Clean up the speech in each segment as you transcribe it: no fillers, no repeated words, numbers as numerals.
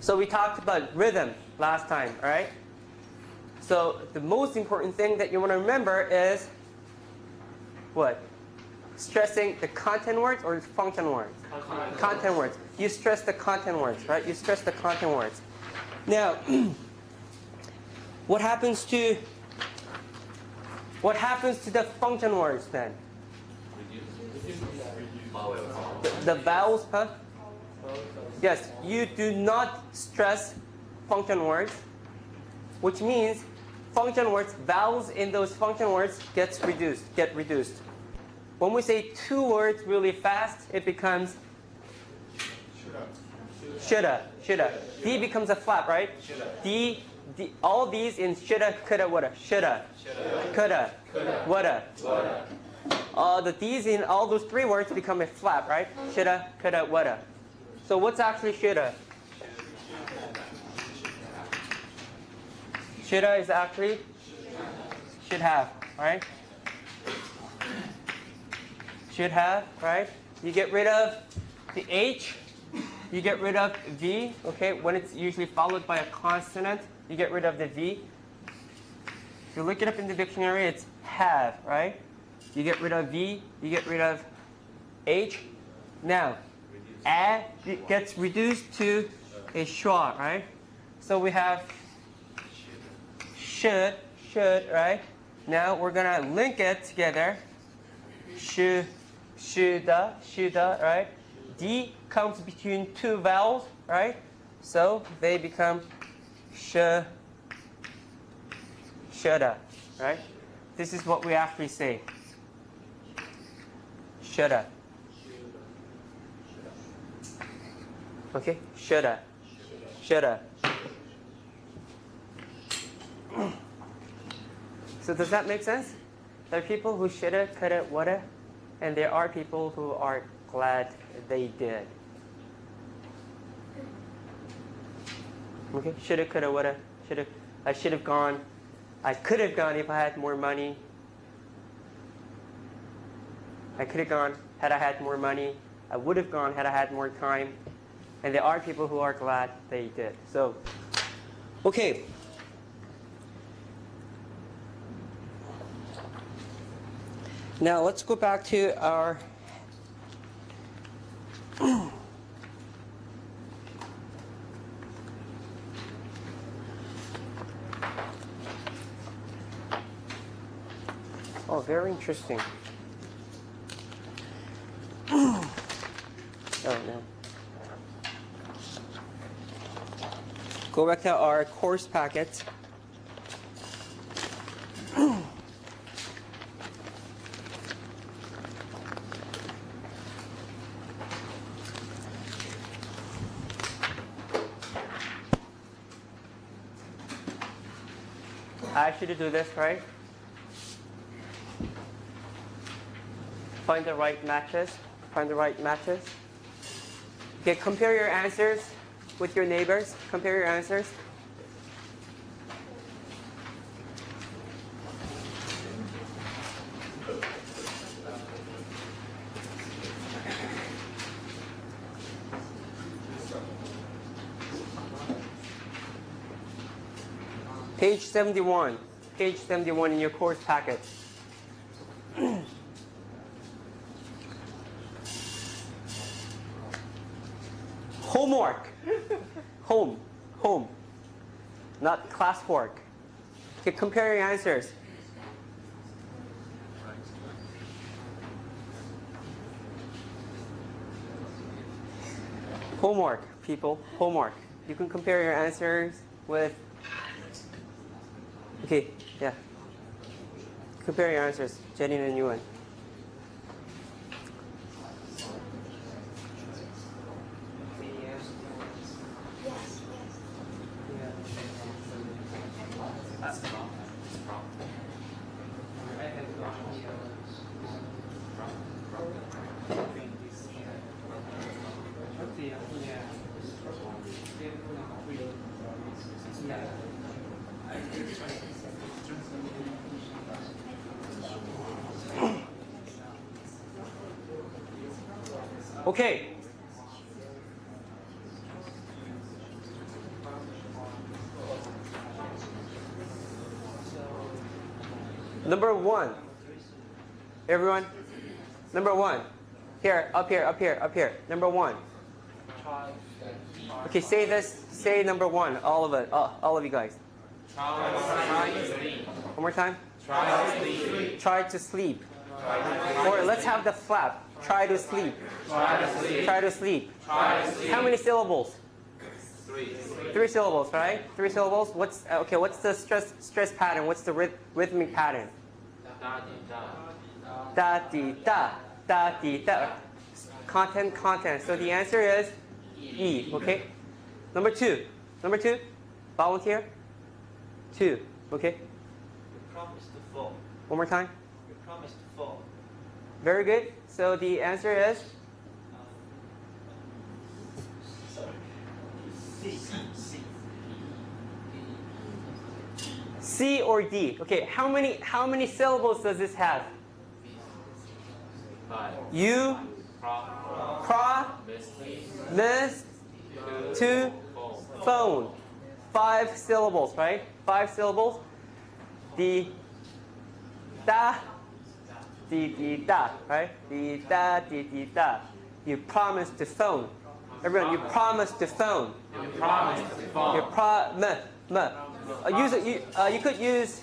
So we talked about rhythm last time, all right? So the most important thing that you want to remember is what? Stressing the content words or function words? Content words. You stress the content words, right? You stress the content words. Now, what happens to the function words then? The vowels, huh? Yes, you do not stress function words, which means function words, vowels in those function words get reduced. When we say two words really fast, it becomes shoulda. D becomes a flap, right? D, all these in shoulda, coulda, woulda. Shoulda, coulda, woulda. The D's in all those three words become a flap, right? Shoulda, coulda, woulda. So what's actually shoulda? Shoulda is actually should have, right? Should have, right? You get rid of the H, you get rid of V, okay? When it's usually followed by a consonant, you get rid of the V. If you look it up in the dictionary, it's have, right? You get rid of V, you get rid of H. Now, A gets reduced to a schwa, right? So we have should, right? Now we're going to link it together. Shoulda, right? D comes between two vowels, right? So they become shoulda, right? This is what we actually say. Shoulda. Okay? Shoulda. So does that make sense? There are people who shoulda, coulda, woulda, and there are people who are glad they did. Okay? Shoulda, coulda, woulda. I should have gone. I could have gone if I had more money. I could have gone had I had more money. I would have gone had I had more time. And there are people who are glad they did. So, okay. Now let's go back to our oh, very interesting. Oh no. Go back to our course packet. I asked you to do this, right? Find the right matches. Okay, compare your answers with your neighbors. Compare your answers. Page 71. Page 71 in your course packet. Homework. Home. Not classwork. Okay, compare your answers. Homework, people. Homework. You can compare your answers with... Okay, yeah. Compare your answers, Jenny and Yuan. Okay. Number 1. Everyone? Number 1. Here, up here, up here, up here. Number 1. Okay, say this. Say number 1. All of it. All of you guys. One more time. Try to sleep. Or let's have the flap. Try to sleep. Try to sleep. How many syllables? 3 syllables, right? 3 syllables. What's the stress pattern? What's the rhythmic pattern? Da di da, da di da. Content. So the answer is E. Okay. Number 2. Number 2. Volunteer. 2. Okay. You promised to fall. One more time. You promised to fall. Very good. So the answer is C or D. Okay. How many syllables does this have? 5. You, miss, to, phone. 5 syllables, right? 5 syllables. The da, di da, right? The da, di da. You promised to phone. Everyone, you promised to phone. You promised to phone. You could use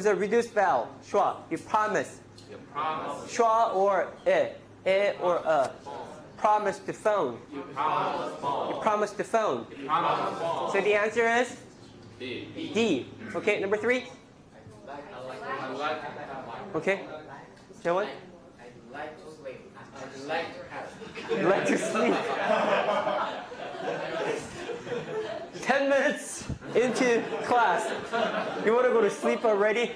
a reduced vowel. Schwa. You promise. You promised. Schwa or or promise to phone. You promised to phone. You promised to phone. You promised to phone. So the answer is D. D. Okay, number 3. I like Okay. So what? I'd like to sleep. I'd like to have. You like to sleep. 10 minutes into class. You want to go to sleep already?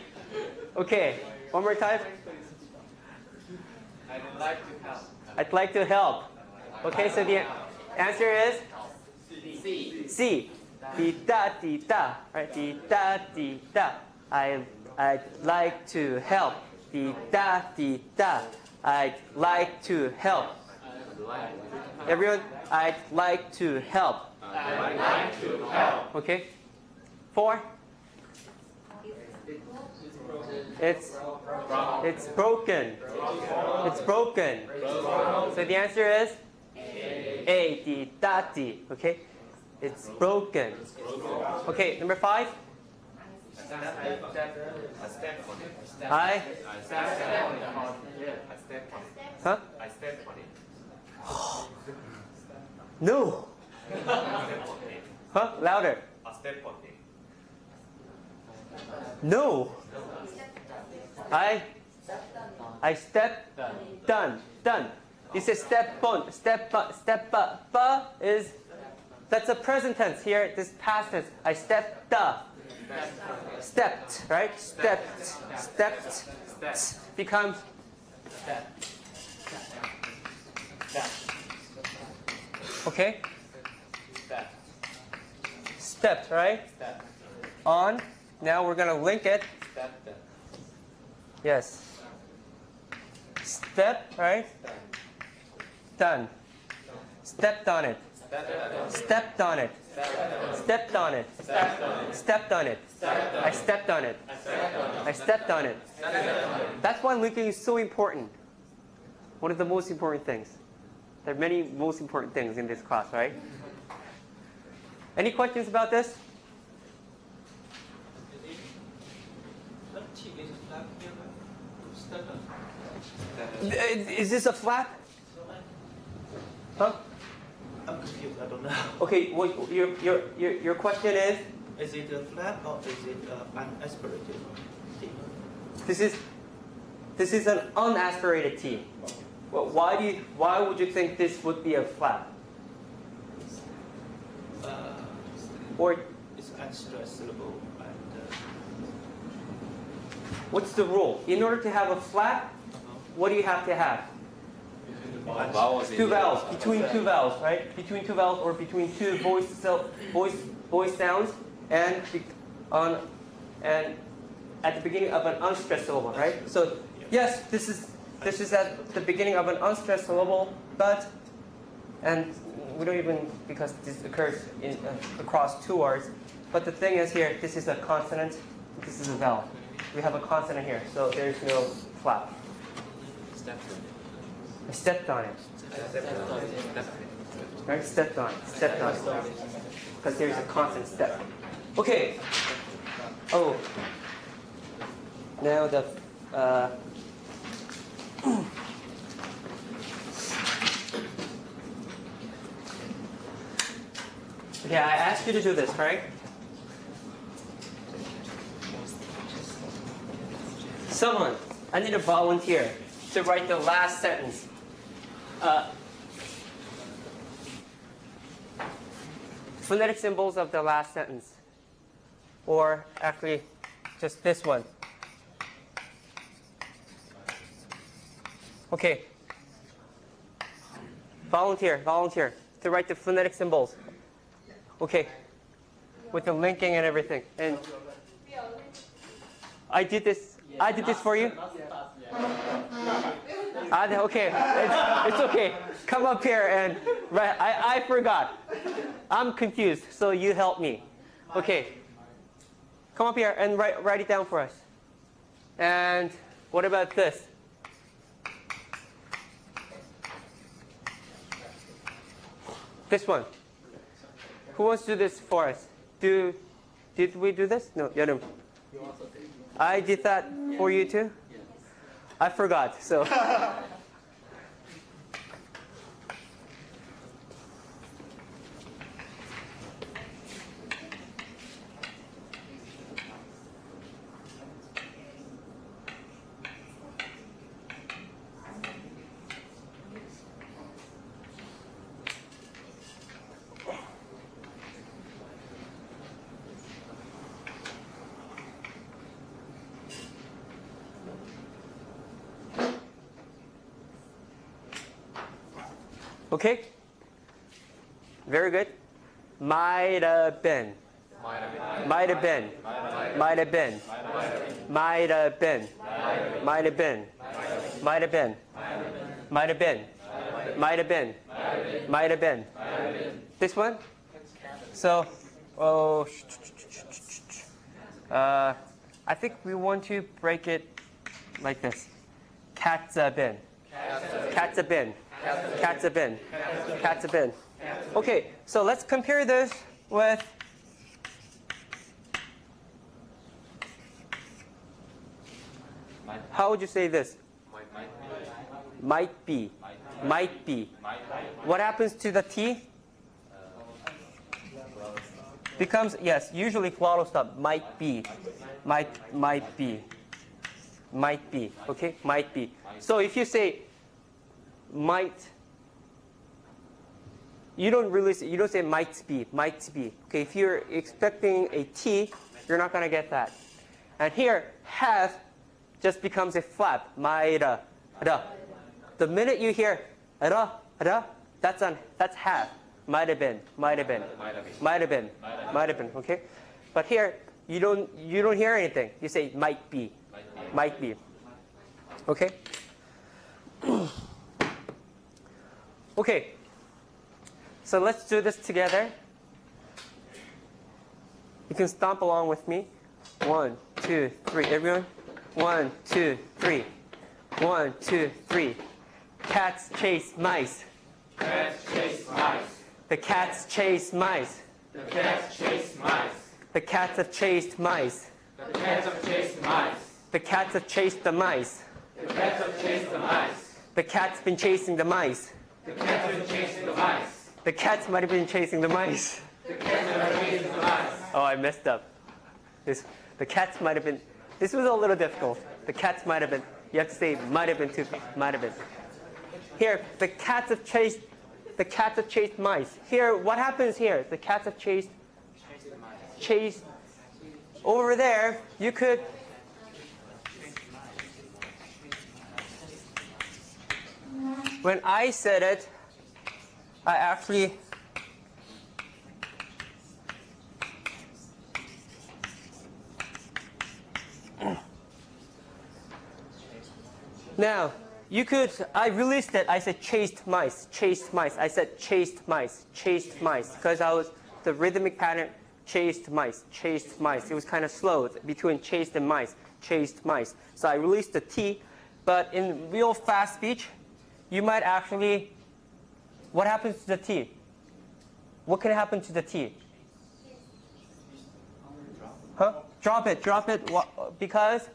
Okay. One more time. I'd like to help. I'd like to help. Okay, so the answer is C. C. Di da. Right? Di da. I'd like to help. Di da. I'd like to help. Everyone, I'd like to help. I'd like to help. Okay. 4. It's broken. It's broken. So the answer is A. Di da di. Okay. It's broken. Okay. Number 5. I. Huh? I stepped on it. No. Huh? Louder. I stepped on it. No. I step done. You say step on, step is that's a present tense here. This past tense. I stepped stepped, right? Stepped becomes okay. Stepped, right? On. Now we're gonna link it. Yes. Step, right? Done. Stepped on it. Stepped on it. Stepped on it. Stepped on it. I stepped on it. I stepped on it. That's why linking is so important. One of the most important things. There are many most important things in this class, right? Any questions about this? Is this a flap? Huh? I'm confused. I don't know. Okay. Well, your question is? Is it a flap or is it unaspirated? This is an unaspirated T. Well, why would you think this would be a flap? Or It's unstressed syllable. And, what's the rule? In order to have a flap, what do you have to have? Two vowels. Between two vowels, right? Between two vowels or between two voice sounds and at the beginning of an unstressed syllable, right? So yes, this is at the beginning of an unstressed syllable, and we don't even, because this occurs across 2 words. But the thing is here, this is a consonant, this is a vowel. we have a consonant here, so there's no flap. I stepped on it. Right? Stepped on it. Stepped on it. Because there's a constant step. Okay. Oh. Now the okay, I asked you to do this, right? Someone, I need a volunteer to write the last sentence. Phonetic symbols of the last sentence. Or actually, just this one. Okay. Volunteer to write the phonetic symbols. Okay. With the linking and everything. And I did this for you? Okay. It's okay. Come up here and write. I forgot. I'm confused, so you help me. Okay. Come up here and write it down for us. And what about this? This one. Who wants to do this for us? Did we do this? No, Yarum. I did that for you too? I forgot, so. Okay? Very good. Might have been. Might have been. Might have been. Might have been. Might have been. Might have been. Might have been. Might have been. Might have been. This one? So, I think we want to break it like this. Cats have been. Cats have been. Cats have been. Cats have been. Okay, so let's compare this with how would you say this? Might be. Might be. What happens to the T? Becomes, yes, usually glottal stop. Might be. Might be. Might be. Okay? Might be. So if you say might, you don't say might be. Okay, if you're expecting a T, you're not going to get that. And here, have just becomes a flap. Might, the minute you hear that's have. Might have been. Okay, but here you don't hear anything. You say might be. Okay. Okay. So let's do this together. You can stomp along with me. 1, 2, 3. Everyone. 1, 2, 3. 1, 2, 3. Cats chase mice. Cats chase mice. The cats chase mice. The cats chase mice. The cats have chased mice. The cats have chased mice. The cats have chased the mice. The cats have chased the mice. The cat's been chasing the mice. The cats have been chasing the mice. The cats might have been chasing the mice. The cats have been chasing the mice. Oh, I messed up. The cats might have been. This was a little difficult. The cats might have been. You have to say might have been too. Might have been. Here, the cats have chased. The cats have chased mice. Here, what happens here? The cats have chased. Over there, you could. When I said it, I actually. Now, you could, I released it, I said chased mice. I said chased mice, because I was, the rhythmic pattern, chased mice. It was kind of slow between chased and mice. chased mice. So I released the T, but in real fast speech, you might actually, what happens to the T? What can happen to the T? Huh? Drop it. Because?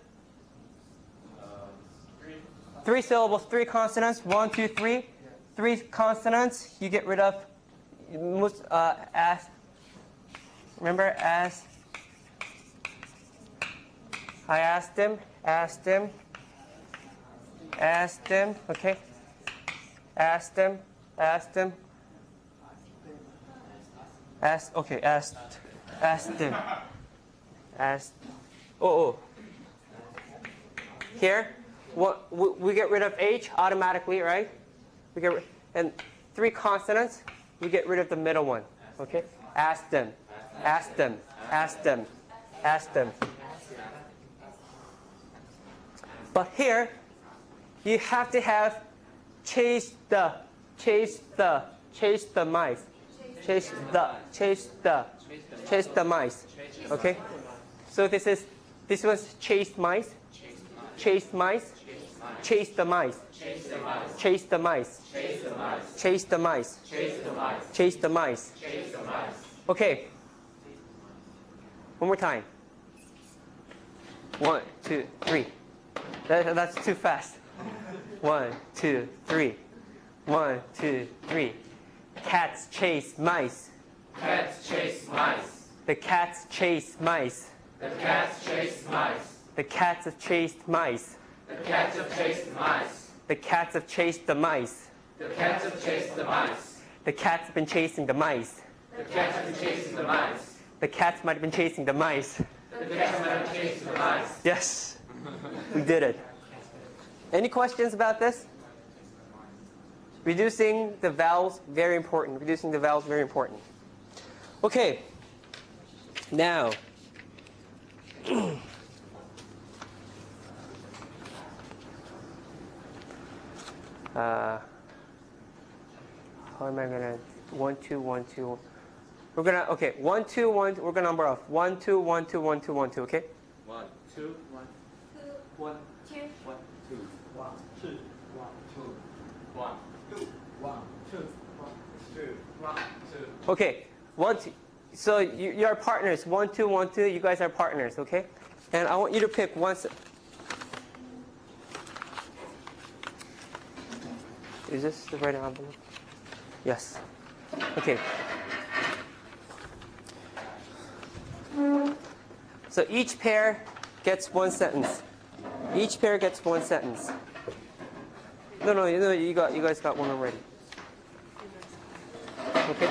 3 syllables, 3 consonants, 1, 2, 3. 3 consonants, you get rid of as. Remember, as. I asked him, okay? Asked him. Asked him. Here, we get rid of H automatically, right? And 3 consonants, we get rid of the middle one, okay? Ask them. But here, you have to have chase the mice. Chase the mice. Okay? So this was chased mice. Chased mice. Chase the mice. Chase the mice. Chase the mice. Chase the mice. Okay. One more time. 1, 2, 3. That's too fast. 1, 2, 3. 1, 2, 3. Cats chase mice. Cats chase mice. The cats chase mice. The cats chase mice. The cats have chased mice. The cats have chased mice. The cats have chased the mice. The cats have chased the mice. The cats have been chasing the mice. The cats have been chasing the mice. The cats might have been chasing the mice. The cats might have been chasing the mice. Yes, we did it. Any questions about this? Reducing the vowels, very important. Reducing the vowels, very important. Okay, now, how am I gonna 1, 2, 1, 2? We're gonna 1, 2, 1. We're gonna number off 1, 2, 1, 2, 1, 2, 1, 2. Okay. 1, 2, 1, 1, 2, 1, 2, 1, 2, 1, 2, 1, 2, 1, 2, 1, 2. Okay. 1, 2. So you are partners. 1, 2, 1, 2. You guys are partners. Okay. And I want you to pick one. Is this the right envelope? Yes. Okay. So each pair gets 1 sentence. Each pair gets 1 sentence. No, you guys got one already. Okay.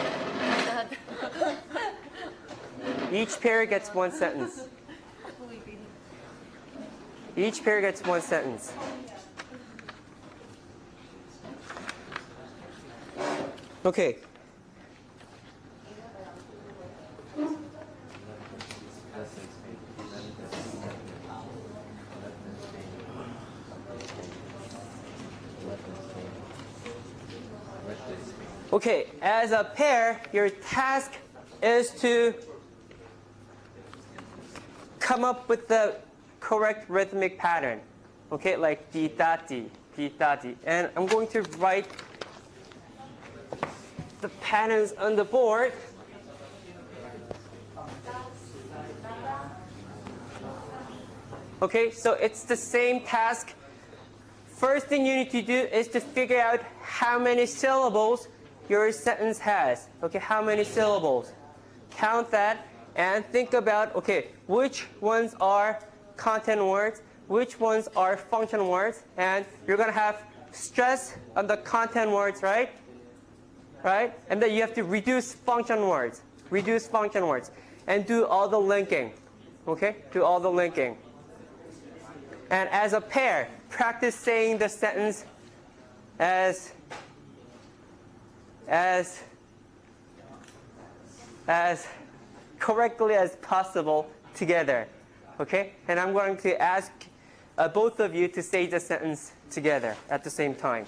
Each pair gets 1 sentence. Each pair gets 1 sentence. Okay. Okay, as a pair, your task is to come up with the correct rhythmic pattern. Okay, like di da di, di da di. And I'm going to write the patterns on the board. Okay, so it's the same task. First thing you need to do is to figure out how many syllables your sentence has. Okay, how many syllables? Count that and think about, okay, which ones are content words, which ones are function words, and you're going to have stress on the content words, right? Right? And then you have to reduce function words, and do all the linking. Okay? Do all the linking. And as a pair, practice saying the sentence as correctly as possible together. Okay? And I'm going to ask both of you to say the sentence together at the same time.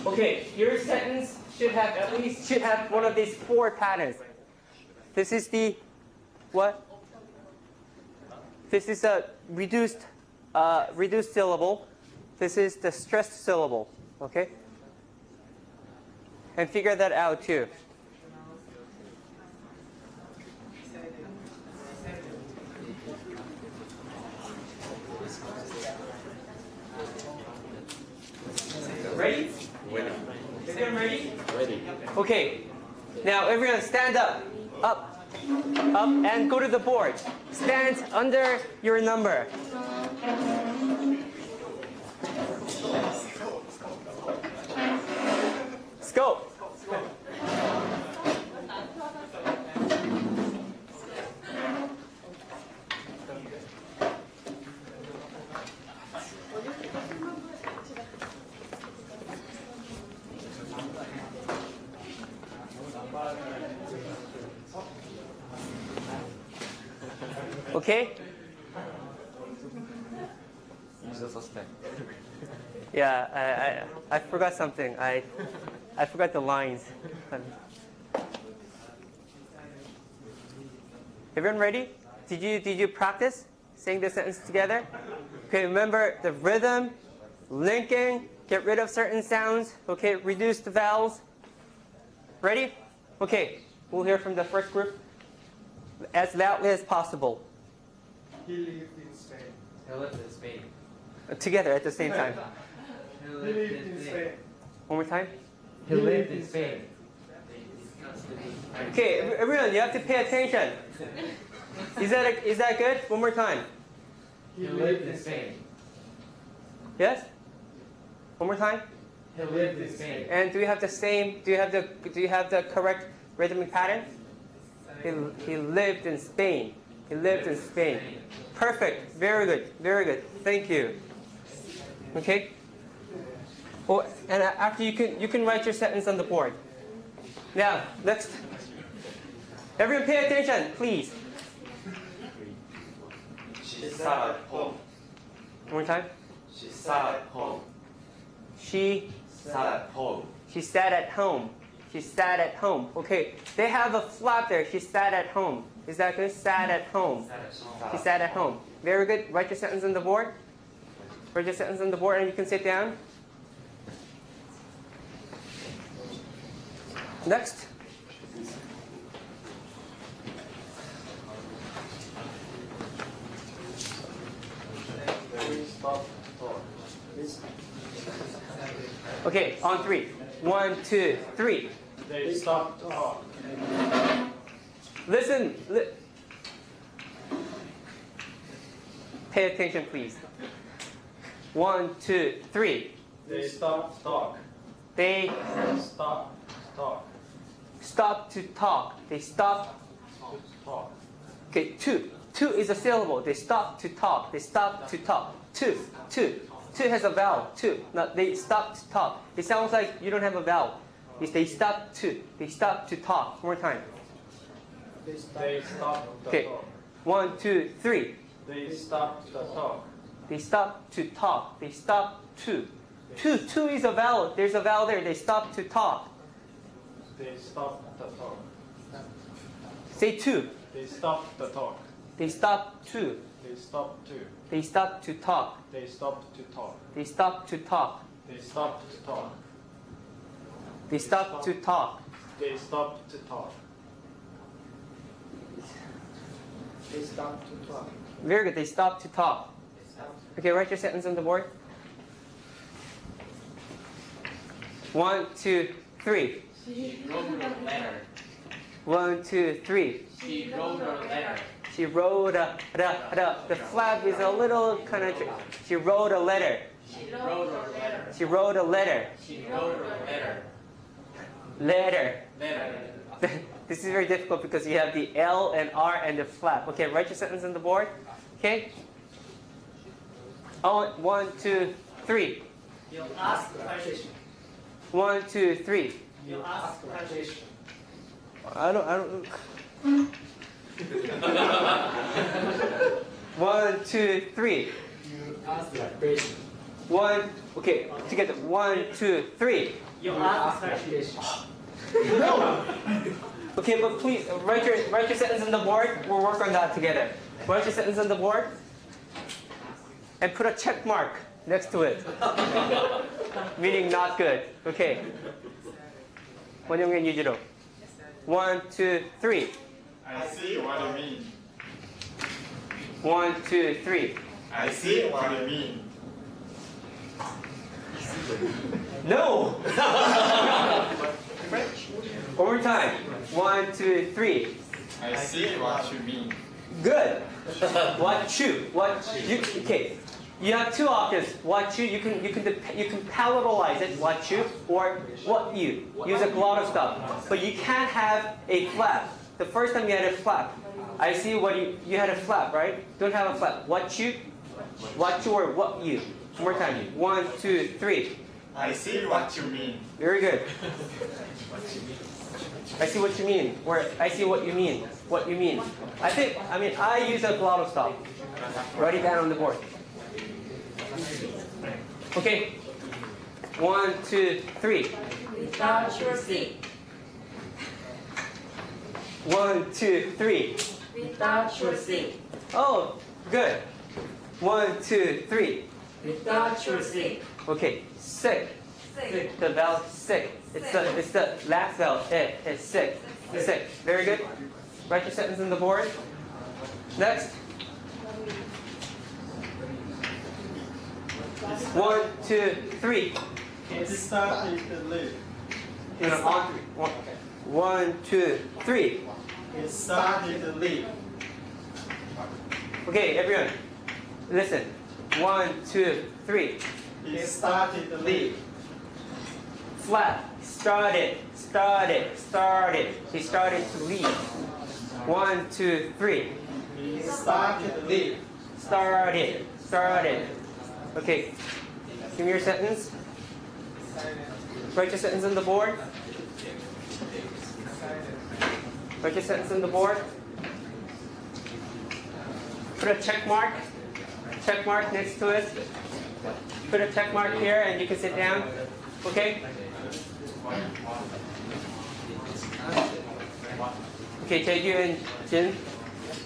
Okay, your sentence should have one of these 4 patterns. This is the what? This is a reduced syllable. This is the stressed syllable. Okay? And figure that out too. Ready? Everyone ready? Ready. Okay. Now everyone stand up. Up, and go to the board. Stand under your number. Let's go. Okay? Yeah, I forgot something. I forgot the lines. Everyone ready? Did you practice saying the sentence together? Okay, remember the rhythm, linking, get rid of certain sounds. Okay, reduce the vowels. Ready? Okay, we'll hear from the first group as loudly as possible. He lived in Spain. He lived in Spain. Together at the same time. He lived in Spain. One more time. He lived in Spain. Okay, everyone, you have to pay attention. Is that good? One more time. He lived in Spain. Yes? One more time. He lived in Spain. And do you have the correct rhythmic pattern? He lived in Spain. He lived in Spain. Perfect. Very good. Very good. Thank you. Okay? Well, and after you can write your sentence on the board. Now, next. Everyone pay attention, please. She sat at home. One more time. She sat at home. She Sat at home. sat at home. She sat at home. Okay, they have a flap there. She sat at home. Is that good? Sat at home. She sat at home. Very good. Write your sentence on the board. Write your sentence on the board and you can sit down. Next. Okay, on 3. 1, 2, 3. They stopped talking. Listen. Pay attention, please. 1, 2, 3. They stopped talk. They Stop talk. stop to talk. They stop. Talk. Okay, 2. 2 is a syllable. They stop to talk. They stop to talk. 2. 2 has a vowel. 2. No, they stop to talk. It sounds like you don't have a vowel. It's they stop to. They stop to talk. One more time. They stopped the Okay. talk. 1, 2, 3. They stopped the talk. They stop to talk. They stop to. 2 is a vowel. There's a vowel there. They stop to talk. They stopped the talk. Say 2. They stopped the talk. They stop to. They stop to. They stop to talk. They stop to talk. They stop to talk. They stop to talk. They stop to talk. They stop to talk. They stop to talk. Very good. They stop to talk. Okay, write your sentence on the board. 1, 2, 3. She wrote a letter. 1, 2, 3. She wrote a letter. She wrote a. The flap is a little kind of. She wrote a letter. She wrote a letter. She wrote a letter. She wrote a letter. Letter. Letter. This is very difficult because you have the L and R and the flap. Okay, write your sentence on the board. Okay. Oh, 1, 2, 3. You ask the question. 1, 2, 3. You ask the question. I don't. 1, 2, 3. You ask the question. 1. Okay, together. 1, 2, 3. You ask the question. No. Okay, but please write your sentence on the board. We'll work on that together. Write your sentence on the board and put a check mark next to it, meaning not good. Okay. 원영현 유지로. 1, 2, 3. I see what you mean. 1, 2, 3. I see what you mean. No. One more time. 1, 2, 3. I see what you mean. Good. What you? Okay. You have two options. What you can palatalize it. What you or what you. Use a lot of stuff. But you can't have a flap. The first time you had a flap. I see what you had a flap, right? Don't have a flap. What you or what you. One more time. 1, 2, 3. I see what you mean. Very good. I see what you mean. Or I see what you mean. What you mean. I use a lot of stuff. Write it down on the board. Okay. 1, 2, 3. Without your seat. 1, 2, 3. Without your seat. Oh, good. 1, 2, 3. Without your seat. Okay. Sick. Sick. The vowel sick. It's the last vowel. It's sick. Sick. Very good. Write your sentence on the board. Next. 1, 2, 3. It started to live. On 1, 2, 3. It started to live. Okay, everyone. Listen. 1, 2, 3. It started to live. Flat. Started. He started to leave. 1, 2, 3. It started to live. Started. Okay. Give me your sentence. Write your sentence on the board. Write your sentence on the board. Put a check mark. Check mark next to it. Put a check mark here and you can sit down. Okay? Okay, Jae-gyu and Jin.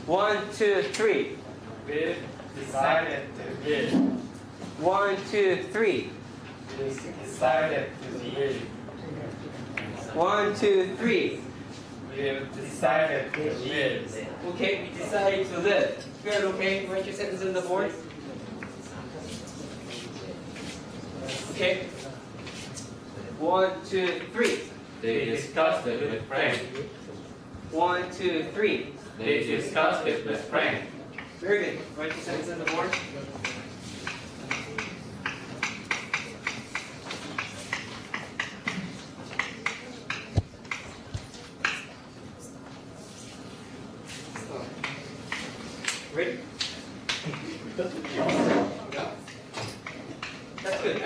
1, 2, 3. We decided to live. 1, 2, 3. We decided to live. 1, 2, 3. We decided to live. Okay, we decided to live. Good, okay. Write your sentence on the board. Okay. 1, 2, 3. They discussed it with Frank. 1, 2, 3. They discussed it with Frank. Very good. Write your sentence on the board. Ready? That's good.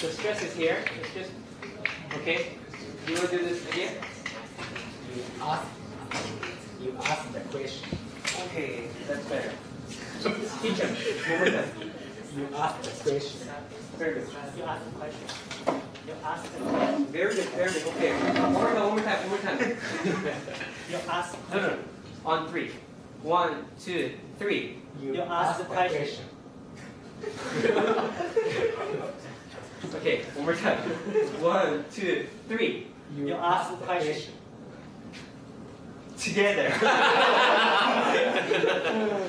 The stress is here. It's just okay. You want to do this again? You ask the question. Okay, that's better. Teacher, one more time. You ask the question. Very good. You ask the question. You ask the question. Very good. Okay. One more time. You ask. No. On 3. 1, 2, 3. You ask the question. Okay, one more time. 1, 2, 3. You ask the question. Together.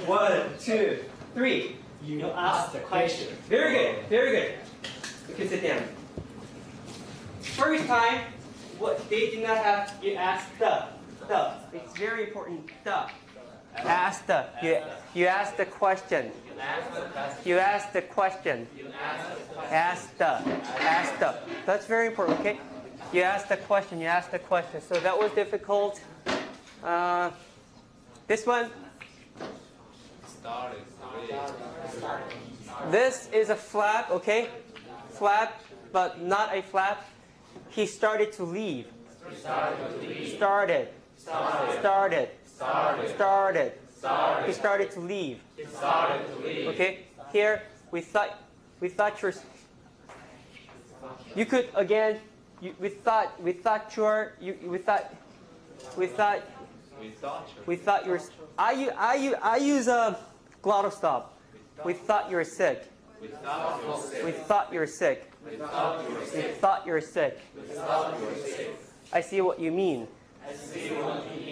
1, 2, 3. You ask the question. Very good, very good. You can sit down. First time, what they do not have, you ask the. It's very important, the. Ask the. You ask the question. You ask the question. Ask the. That's very important, okay? You ask the question, you ask the question. So that was difficult. This one. This is a flap, okay? Flap, but not a flap. He started to leave. Started. He started to leave. Okay? Here we thought you could again. We thought you were. I use a glottal stop. We thought you were sick. We thought you were sick. We thought you were sick. I see what you mean.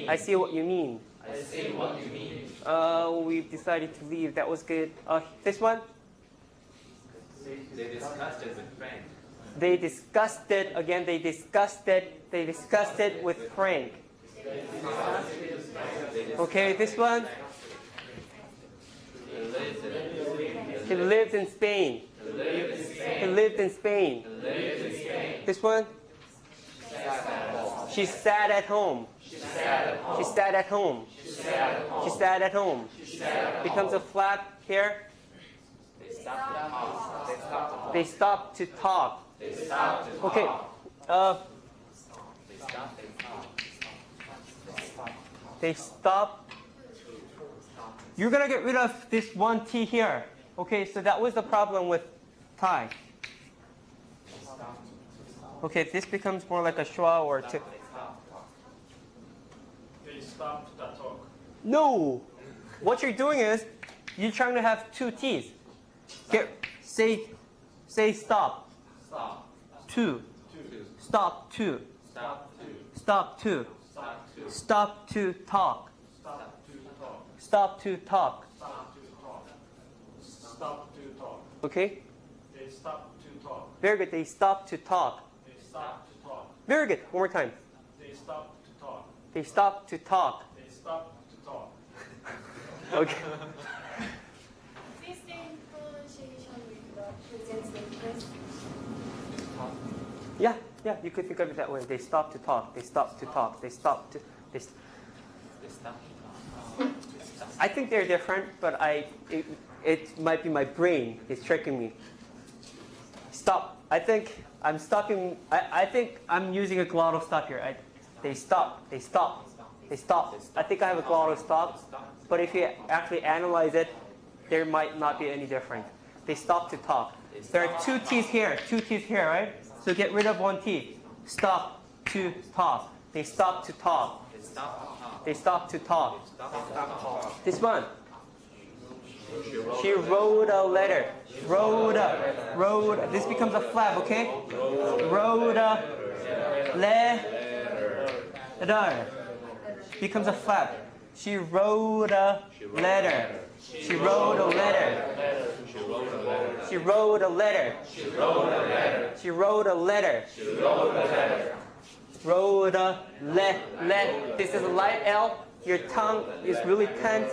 I see what you mean. We decided to leave. That was good. This one? They discussed it with Frank. They discussed it again. They discussed it with Frank. Okay, this one? He lived in Spain. He lived in Spain. This one? She sat at home. She sat at home. She sat at home. Becomes a flap here. They stopped to talk. Okay. They stop. You're going to get rid of this one T here. Okay, so that was the problem with Thai. Okay, this becomes more like a schwa or two. They stopped the talk. No! What you're doing is, you're trying to have two T's. Say stop. Stop. Two. Stop two. Stop to. Stop two. Stop to talk. Stop to talk. Stop to talk. Stop to talk. Stop to talk. Okay? They stop to talk. Very good. They stop to talk. They stop to talk. Very good. One more time. They stop to talk. They stop to talk. They stop to talk. Okay. Existing pronunciation with the present tense. Yeah, you could think of it that way. They stop to talk. They stop to talk. They stop to. I think they're different, but it might be my brain is tricking me. Stop. I think I'm stopping. I think I'm using a glottal stop here. They stop. They stop. They stop. I think I have a glottal stop, but if you actually analyze it, there might not be any difference. They stop to talk. There are two T's here, right? So get rid of one T. Stop to talk. They stop to talk. They stop to talk. This one. She wrote a letter. Wrote. This becomes a flap, okay? Wrote a letter. Becomes a flap. She wrote a letter. She wrote a letter. She wrote a letter. She wrote a letter. She wrote a letter. She wrote a letter. Wrote a This is a light L. Your tongue is really tense.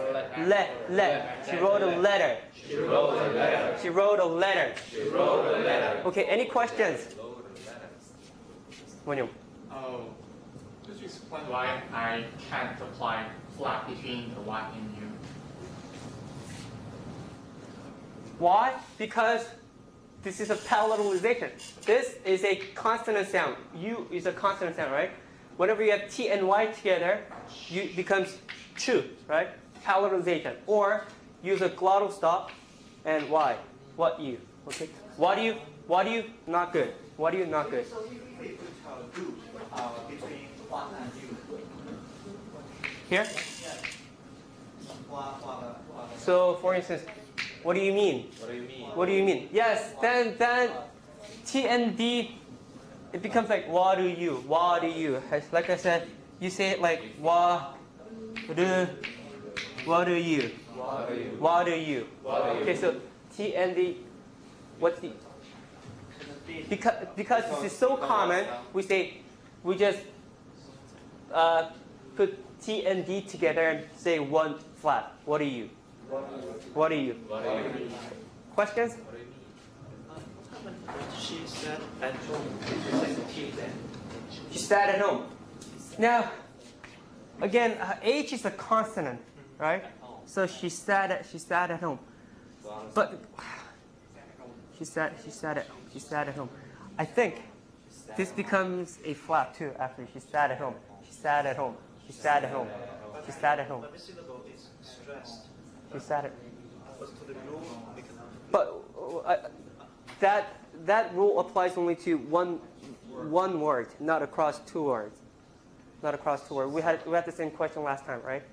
She wrote a letter. She wrote a letter. She wrote a letter. She wrote a letter. Okay, any questions? Wonyoung. Oh, could you explain why I can't apply flap between the Y and U? Why? Because this is a palatalization. This is a consonant sound. U is a consonant sound, right? Whenever you have T and Y together, U becomes chu, right? Palatalization. Or use a glottal stop and Y. What you? Okay. What do you? Not good. What do you? Not good. So we put do between one and you. Here? So, for instance, what do you mean? What do you mean? What do you mean? Yes, then T and D, it becomes like what do you? What do you? Like I said, you say it like what do you? What do you? Okay, so T and D, what's the? Because this is so common, we just put T and D together and say one flat. What are you? What are you? Questions? She sat at home. She sat at home. Now, again, H is a consonant, right? So she sat at home. But she sat at home. I think this becomes a flap too after she sat at home. She sat at home. She sat at home. She sat at home. Every syllable is stressed. She sat at. But to the rule, we cannot. But that rule applies only to one word, not across two words. Not across two words. We had the same question last time, right?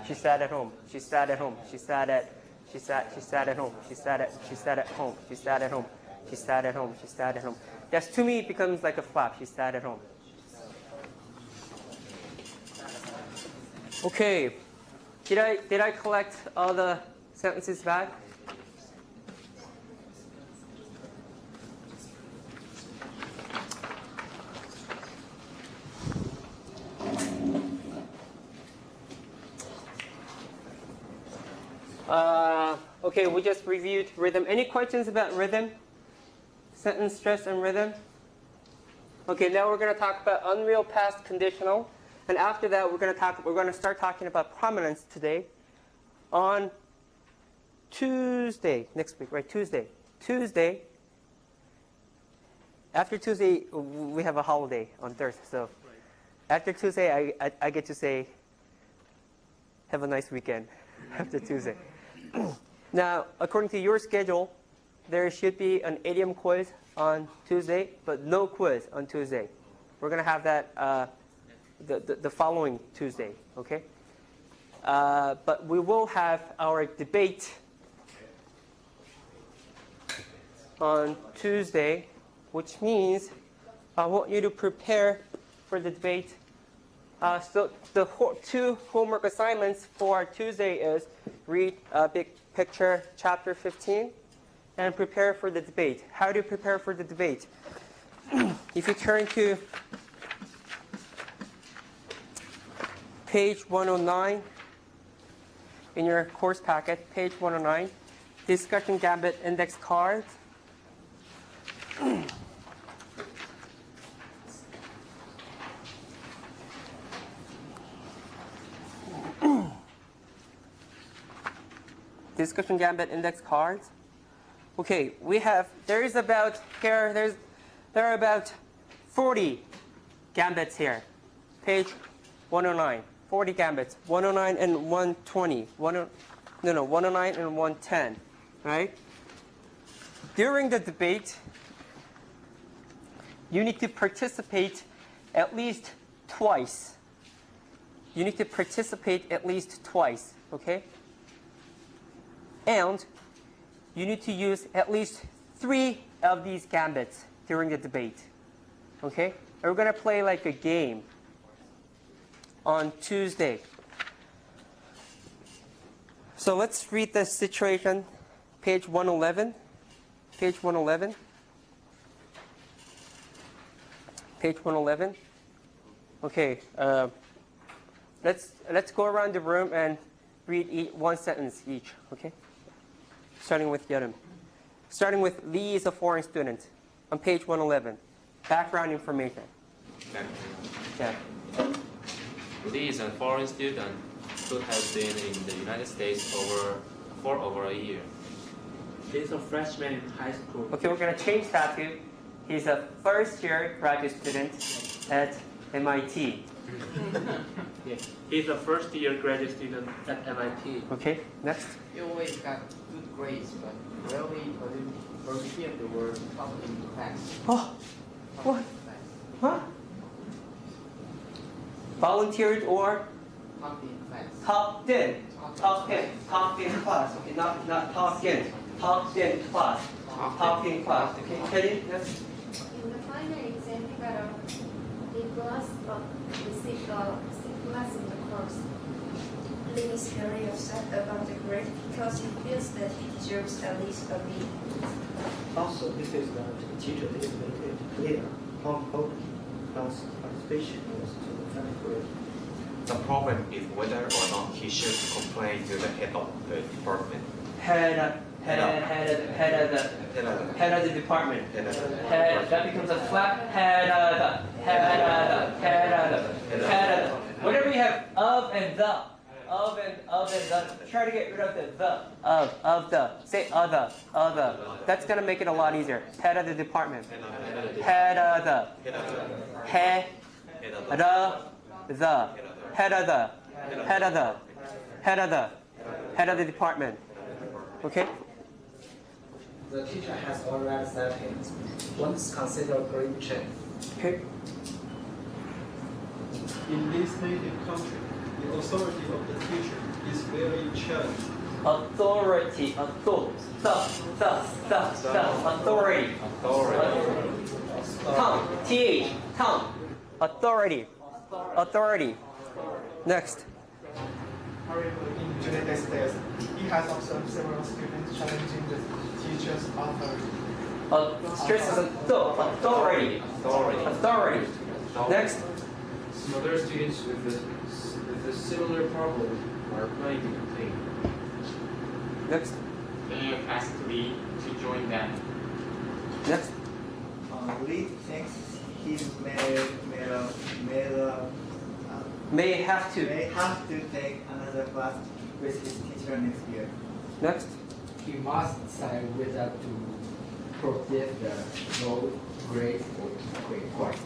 She sat at home. She sat at home. She sat at home. She sat at home. She sat at home. She sat at home. She sat at home. She sat at home. Yes, to me it becomes like a flap. She sat at home. Okay. Did I collect all the sentences back? Okay, we just reviewed rhythm. Any questions about rhythm? Sentence stress and rhythm? Okay, now we're going to talk about unreal past conditional. And after that, we're going to start talking about prominence today on Tuesday, next week, right? Tuesday. After Tuesday, we have a holiday on Thursday. So after Tuesday, I get to say, have a nice weekend after Tuesday. Now, according to your schedule, there should be an idiom quiz on Tuesday, but no quiz on Tuesday. We're going to have that the following Tuesday, okay? But we will have our debate on Tuesday, which means I want you to prepare for the debate. So the two homework assignments for Tuesday is read Big Picture Chapter 15 and prepare for the debate. How do you prepare for the debate? If you turn to page 109 in your course packet, page 109, discussion gambit index card. Discussion gambit index cards. Okay, there are about 40 gambits here. Page 109, 40 gambits, 109 and 120, 109 and 110, right? During the debate, you need to participate at least twice. Okay? And you need to use at least 3 of these gambits during the debate. Okay? And we're going to play like a game on Tuesday. So let's read the situation. Page 111. Page 111. Page 111. Okay. Let's go around the room and read one sentence each. Okay. Starting with Yerim. Starting with Lee is a foreign student on page 111. Background information. Yeah. Lee is a foreign student who has been in the United States for over a year. He's a freshman in high school. Okay, we're going to change that to he's a first-year graduate student at MIT. Yeah. He's a first-year graduate student at MIT. Okay, next. He always got good grades, but rarely proficient the word public in class. Oh, what? Huh? Volunteered or Talked in class. Okay, not talking. Talked in class. Talking class. Okay, Teddy, yes. In the final exam, he got a B plus, but received a C plus in the course. Lee is very upset about the grade because he feels that he deserves at least a B. Also, this is the teacher is making it clear how important class participation is to the final grade. The problem is whether or not he should complain to the head of the department. Head of the department. Head, that becomes a flat head of the. Whatever you have of and the. Of and the. Try to get rid of the. Of the. Say other. That's going to make it a lot easier. Head of the department. Head of the. Head of the. Head of the department. Okay? The teacher has already said it. Let's consider grade change. Okay. In this native country, the authority of the teacher is very challenged. Authority. Tongue. Th. Tongue. Authority. Next. In the United States, he has observed several students challenging the teacher's authority. Stress is authority. Next. Some other students with a similar problem are applying to complain. Next. They asked Lee to join them. Next. Lee thinks he May have to. may have to take another class with his teacher next year. Next. He must decide whether to protect the low grade or grade point.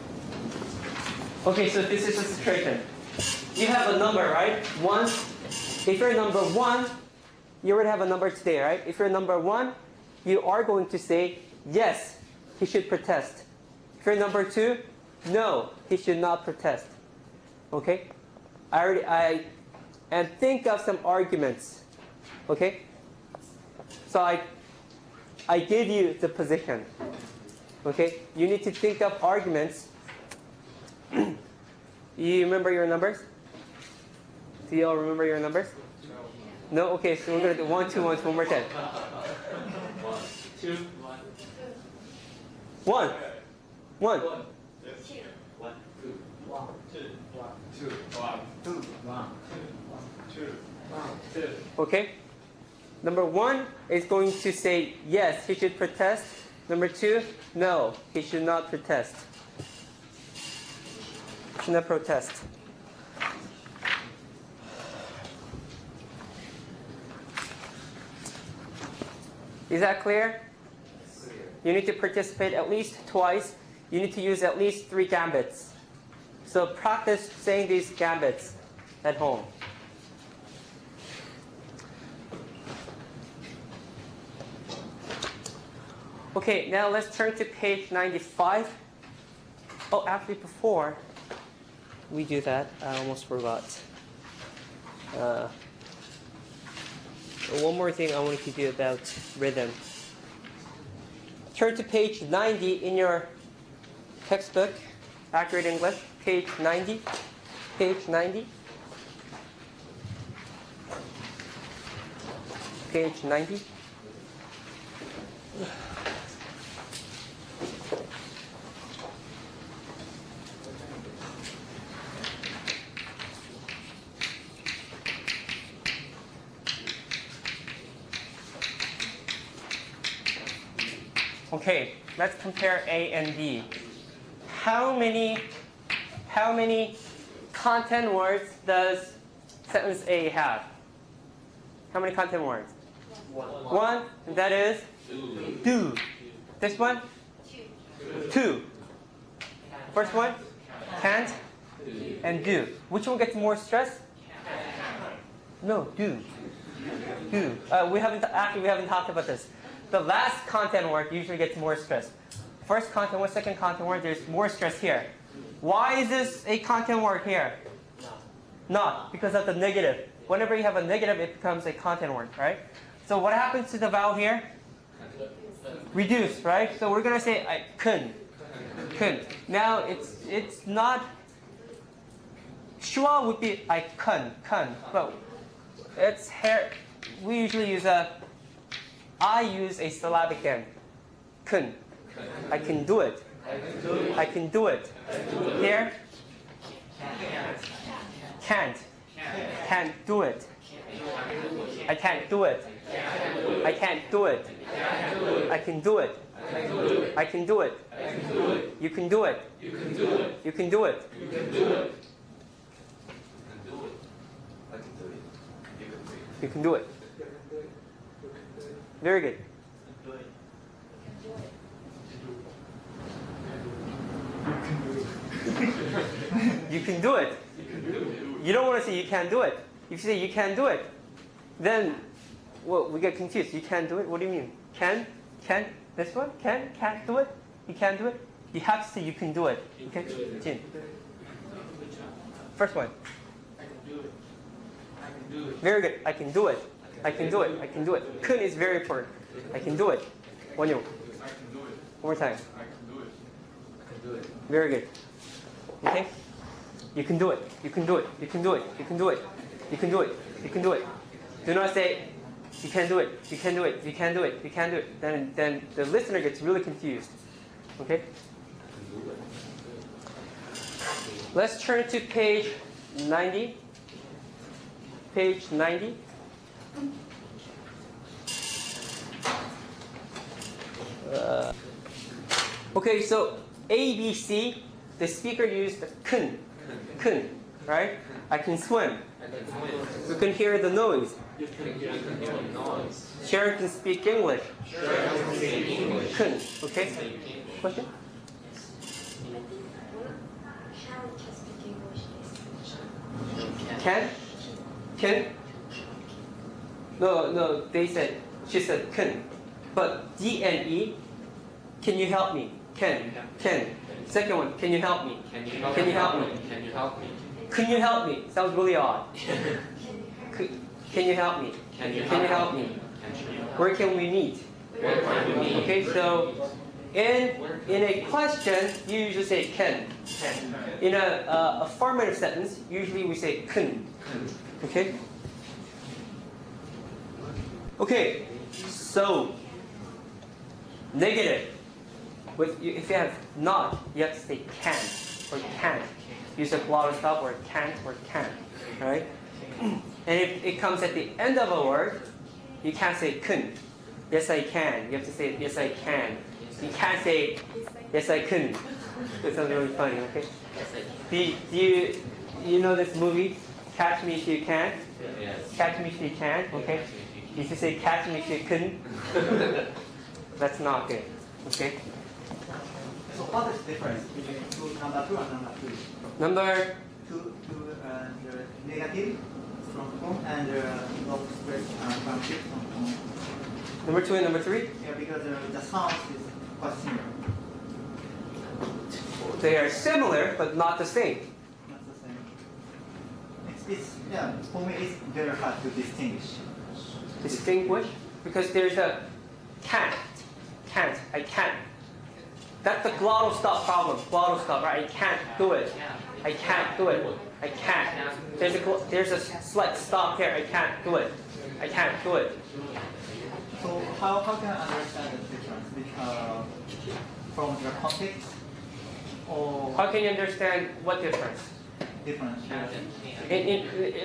Okay, so this is the situation. You have a number, right? 1. If you're number 1, you already have a number today, right? If you're number 1, you are going to say, yes, he should protest. If you're number 2, no, he should not protest. Okay? And think of some arguments. Okay? So I give you the position. Okay? You need to think of arguments. You remember your numbers? Do you all remember your numbers? No? Okay, so we're going to do 1, 2, 1, 2, 1 more time. 2, 1. 1. Okay? Number 1 is going to say, yes, he should protest. Number 2, no, he should not protest. Should not protest. Is that clear? You need to participate at least twice. You need to use at least 3 gambits. So practice saying these gambits at home. Okay, now let's turn to page 95. Oh, actually before we do that, I almost forgot. One more thing I wanted to do about rhythm. Turn to page 90 in your textbook, Accurate English, page 90. Page 90. Page 90. Okay, let's compare A and B. How many content words does sentence A have? How many content words? 1. And that is do. This one? 2. First one? Can't and do. Which one gets more stress? No, do. Do. We haven't talked about this. The last content word usually gets more stress. First content word, second content word, there's more stress here. Why is this a content word here? Not, because of the negative. Whenever you have a negative, it becomes a content word, right? So what happens to the vowel here? Reduce, right? So we're going to say I couldn't. Now it's not, shua would be I can, but it's hair. We usually use I use a syllabic end. Kun. I can do it. I can do it. Here? Can't. Can't do it. I can't do it. I can't do it. I can do it. I can do it. You can do it. You can do it. You can do it. Very good. You can do it. You don't want to say you can't do it. If you say you can't do it, then well, we get confused. You can't do it? What do you mean? Can? This one? Can't do it? You can't do it? You have to say you can do it. Okay? Jin. First one. I can do it. I can do it. Very good. I can do it. I can do it. I can do it. Kun is very important. I can do it. One more. I can do it. One more time. I can do it. I can do it. Very good. Okay? You can do it. You can do it. You can do it. You can do it. You can do it. You can do it. Do not say you can't do it. You can't do it. You can't do it. You can't do it. Then the listener gets really confused. Okay? Let's turn to page 90. Page 90. Okay, so A, B, C, the speaker used kun, right? I can swim. You can hear the noise. Sharon can speak English. Kun, okay? Question? Can? No, she said kun. But D and E, can you help me? Can. Second one, can you help me? Can you help me? Can you help me? Can you help me? Sounds really odd. Can you help me? Can you help me? Where can we meet? Okay, so in a question, you usually say can. In a affirmative sentence, usually we say kun. Okay? Okay, so negative. If you have not, you have to say can or can't. Use a glottal stop or can't or can. Right? And if it comes at the end of a word, you can't say couldn't. Yes, I can. You have to say yes, I can. You can't say yes, I couldn't. That sounds really funny. Okay. Do you know this movie, Catch Me If You Can? Yes. Catch Me If You Can. Okay. If you say catch me if you couldn't, that's not good. Okay. So what is the difference between number 2 and number 3? Number The negative from home and not express from shift from home. number 2 and number 3. Yeah, because the sound is quite similar. They are similar, but not the same. Not the same. Yeah, for me it's very hard to distinguish. Distinguish, because there's a can't, I can't. That's the glottal stop problem. Glottal stop, right? I can't do it. I can't do it. I can't. There's a slight stop here. I can't do it. I can't do it. So how can I understand the difference from the context or How can you understand what difference? difference?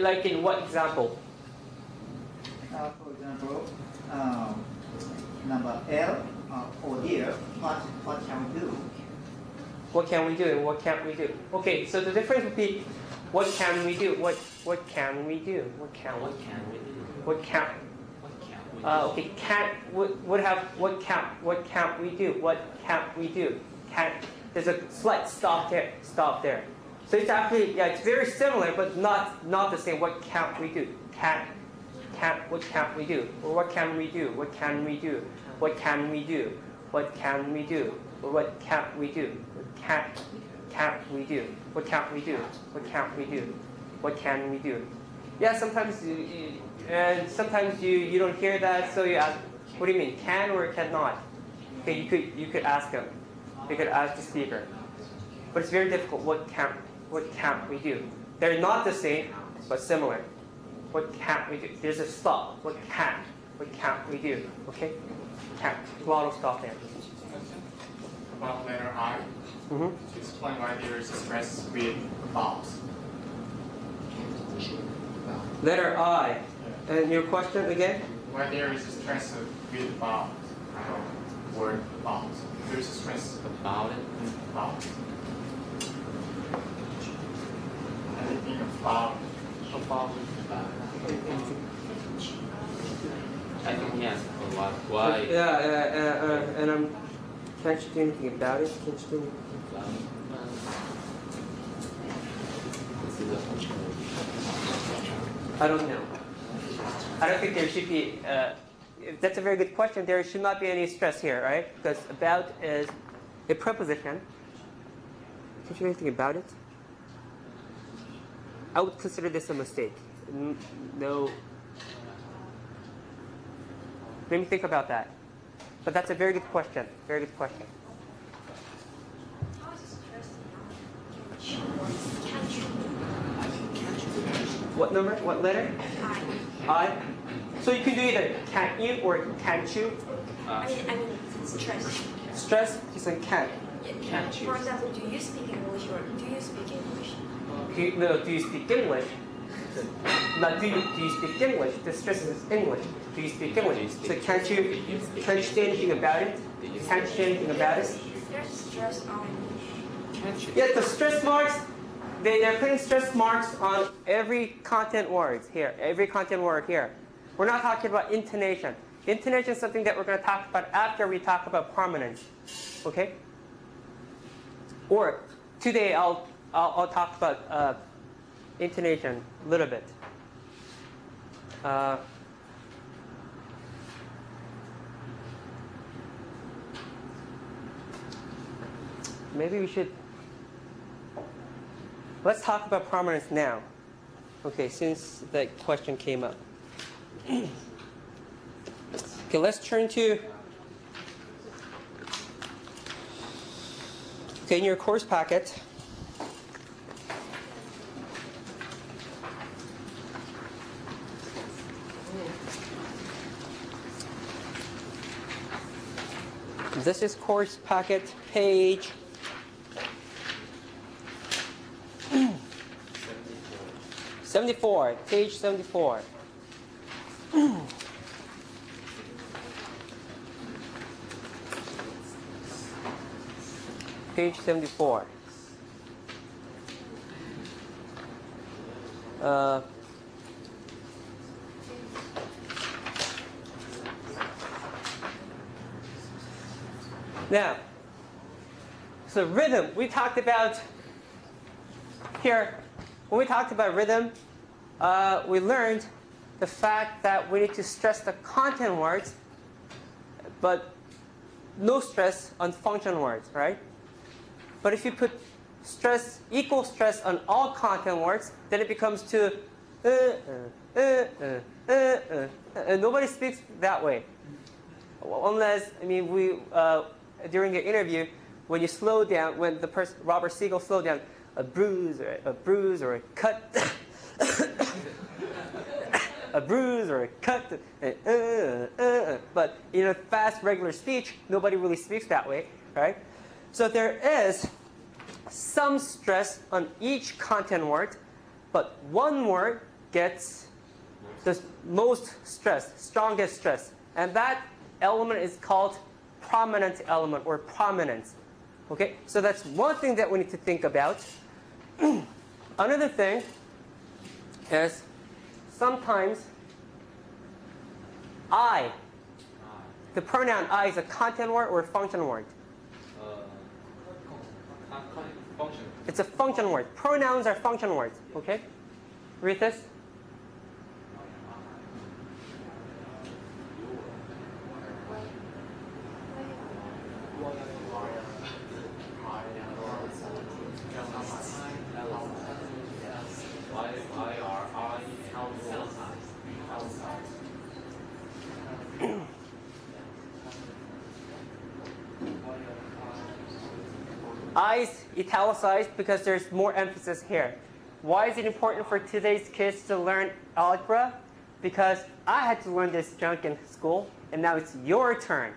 Like in what example? For example, number L or dear, what can we do? What can we do and what can't we do? Okay, so the difference would be what can we do? What can we do? What can we do? What can't? Okay, can't would have what can't we do? What can't we do? Can't. There's a slight stop there. Stop there. So it's actually it's very similar, but not the same. What can't we do? Can't. What can't we do? Or what can we do? What can we do? What can we do? What can we do? Or what can't we do? What can't we do? What can't we do? What can't we do? What can we do? Yeah, sometimes you don't hear that, so you ask, what do you mean, can or cannot? Okay, you could ask them. You could ask the speaker. But it's very difficult. What can't we do? They're not the same, but similar. What can't we do? There's a stop. What can't we do? Okay? Can't. A lot of stuff there. About letter I. To explain why there is a stress with vowels. Letter I. And your question again? Why there is a stress with vowels. Word vowels. There is a stress About it. vowels. Anything about I think yes. Why? Yeah, and can't you do anything about it? Can't you do anything? I don't know. I don't think there should be, that's a very good question. There should not be any stress here, right? Because about is a preposition. Can't you do anything about it? I would consider this a mistake. No. Let me think about that. But that's a very good question. Very good question. What number? What letter? I. So you can do either can't you or can't you. I mean stress. Stress is in can't. Yeah. For example, do you speak English or do you speak English? Do you speak English? Not do you speak English? The stress is English. Do you speak English? So can't you do anything about it? Can't you do anything about it? There's stress on. Yeah, the stress marks, they're putting stress marks on every content word here. Every content word here. We're not talking about intonation. Intonation is something that we're going to talk about after we talk about prominence. Okay? Or today I'll talk about intonation a little bit. Maybe we should. Let's talk about prominence now. Okay, since that question came up. Okay, let's turn to. Okay, in your course packet. This is course packet page 74, page 74. Page 74. Now, so rhythm, we talked about here, when we talked about rhythm, we learned the fact that we need to stress the content words, but no stress on function words, right? But if you put stress, equal stress on all content words, then it becomes to and nobody speaks that way. Unless, I mean, we during the interview, when you slow down, when the person, Robert Siegel slowed down, a bruise or a cut, a bruise or a cut, but in a fast regular speech, nobody really speaks that way, right? So there is some stress on each content word, but one word gets the most stress, strongest stress, and that element is called prominent element or prominence. Okay, so that's one thing that we need to think about. Another thing is sometimes I, the pronoun I is a content word or a function word? Function. It's a function word. Pronouns are function words. Okay, read this. I is italicized because there's more emphasis here. Why is it important for today's kids to learn algebra? Because I had to learn this junk in school, and now it's your turn.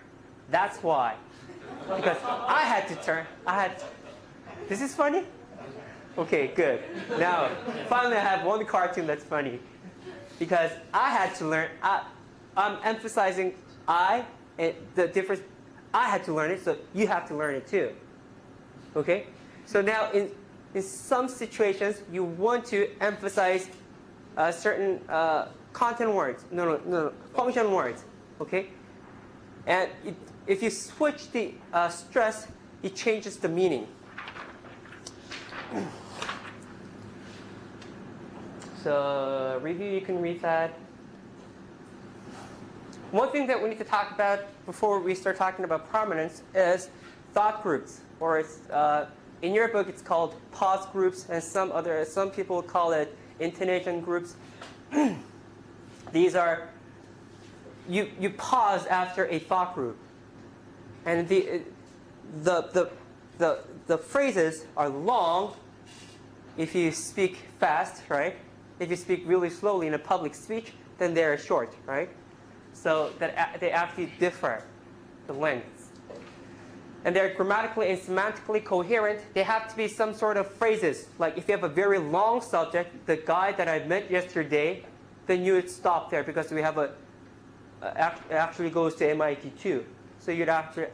That's why. Because I had to This is funny? Okay, good. Now, finally I have one cartoon that's funny. Because I had to learn, I'm emphasizing and the difference, I had to learn it, so you have to learn it too. Okay? So now in some situations, you want to emphasize certain content words. No, function words. Okay? And if you switch the stress, it changes the meaning. So review, you can read that. One thing that we need to talk about before we start talking about prominence is thought groups, or in your book it's called pause groups, and some people call it intonation groups. These are you pause after a thought group, and the phrases are long if you speak fast, right? If you speak really slowly in a public speech, then they're short, right? So that they actually differ, the lengths. And they're grammatically and semantically coherent. They have to be some sort of phrases. Like if you have a very long subject, the guy that I met yesterday, then you would stop there because we have actually goes to MIT too. So you'd have to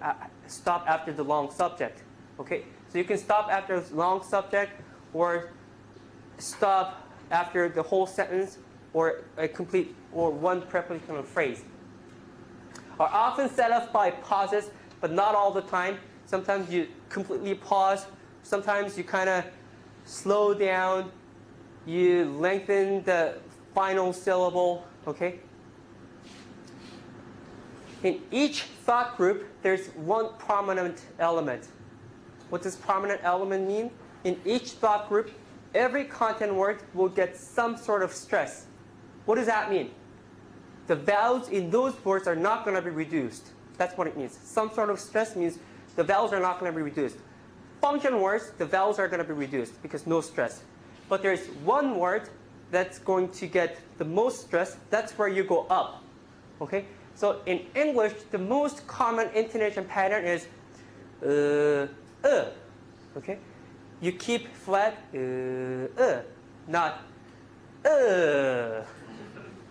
stop after the long subject. Okay? So you can stop after a long subject, or stop after the whole sentence, or one prepositional phrase. Are often set up by pauses, but not all the time. Sometimes you completely pause. Sometimes you kind of slow down. You lengthen the final syllable. Okay? In each thought group, there's one prominent element. What does prominent element mean? In each thought group, every content word will get some sort of stress. What does that mean? The vowels in those words are not going to be reduced. That's what it means. Some sort of stress means the vowels are not going to be reduced. Function words, the vowels are going to be reduced because no stress. But there's one word that's going to get the most stress. That's where you go up. Okay? So in English, the most common intonation pattern is okay? You keep flat, not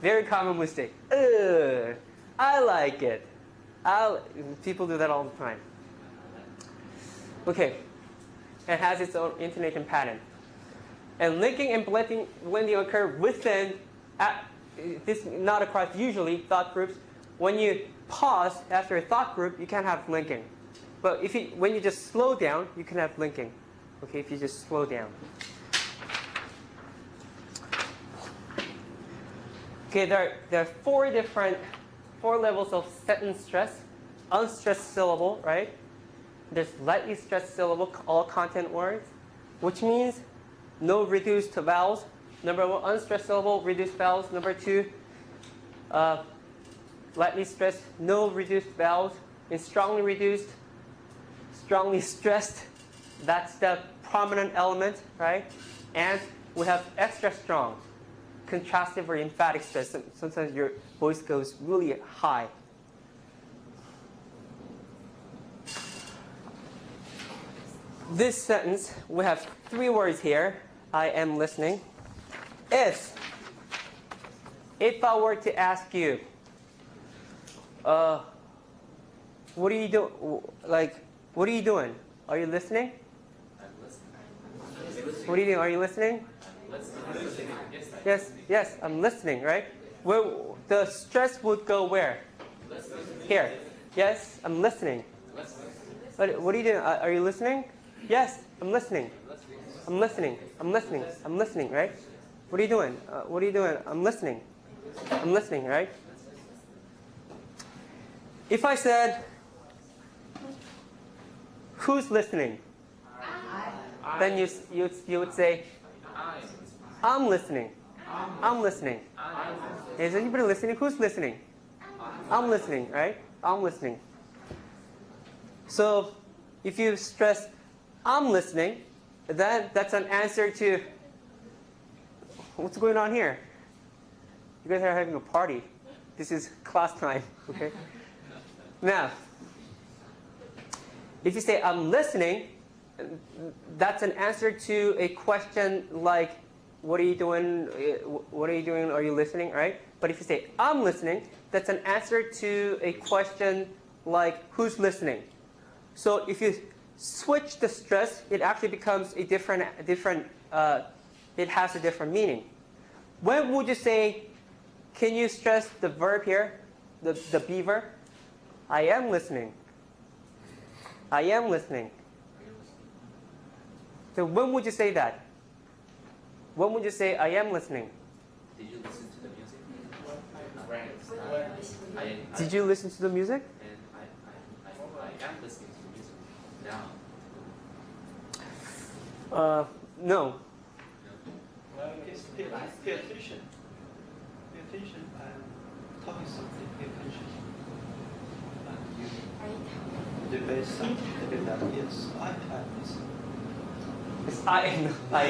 Very common mistake. I like it. People do that all the time. Okay. It has its own intonation pattern. And linking and blending occur within, this not across usually thought groups. When you pause after a thought group, you can't have linking. But when you just slow down, you can have linking. Okay, if you just slow down. Okay, there are four levels of sentence stress. Unstressed syllable, right? There's lightly stressed syllable, all content words, which means no reduced vowels. Number one, unstressed syllable, reduced vowels. Number two, lightly stressed, no reduced vowels. And strongly reduced, strongly stressed, that's the prominent element, right? And we have extra strong, contrastive or emphatic stress. Sometimes your voice goes really high. This sentence, we have three words here. I am listening. If I were to ask you, what are you doing? What are you doing? Are you listening? I'm listening. What are you doing? Are you listening? Yes, I'm listening, right? Well, the stress would go where? Here. Yes, I'm listening. But what are you doing? Are you listening? Yes, I'm listening. I'm listening. I'm listening. I'm listening, right? What are you doing? What are you doing? I'm listening. I'm listening, right? If I said, who's listening? Then you would say, I'm listening. I'm listening. Is anybody listening? Who's listening? I'm listening, right? I'm listening. So if you stress I'm listening, then that's an answer to, what's going on here? You guys are having a party. This is class time, okay? Now, if you say I'm listening, that's an answer to a question like, what are you doing? What are you doing? Are you listening, right? But if you say I'm listening, that's an answer to a question like, who's listening? So if you switch the stress, it actually becomes a different, it has a different meaning. When would you say, can you stress the verb here, the be verb? I am listening. I am listening. So when would you say that? When would you say, I am listening? Did you listen to the music? Did you listen to the music? And I am listening to the music now. No. Pay attention. Pay attention and talking something. Pay attention. And you debate something that yes, I am listening.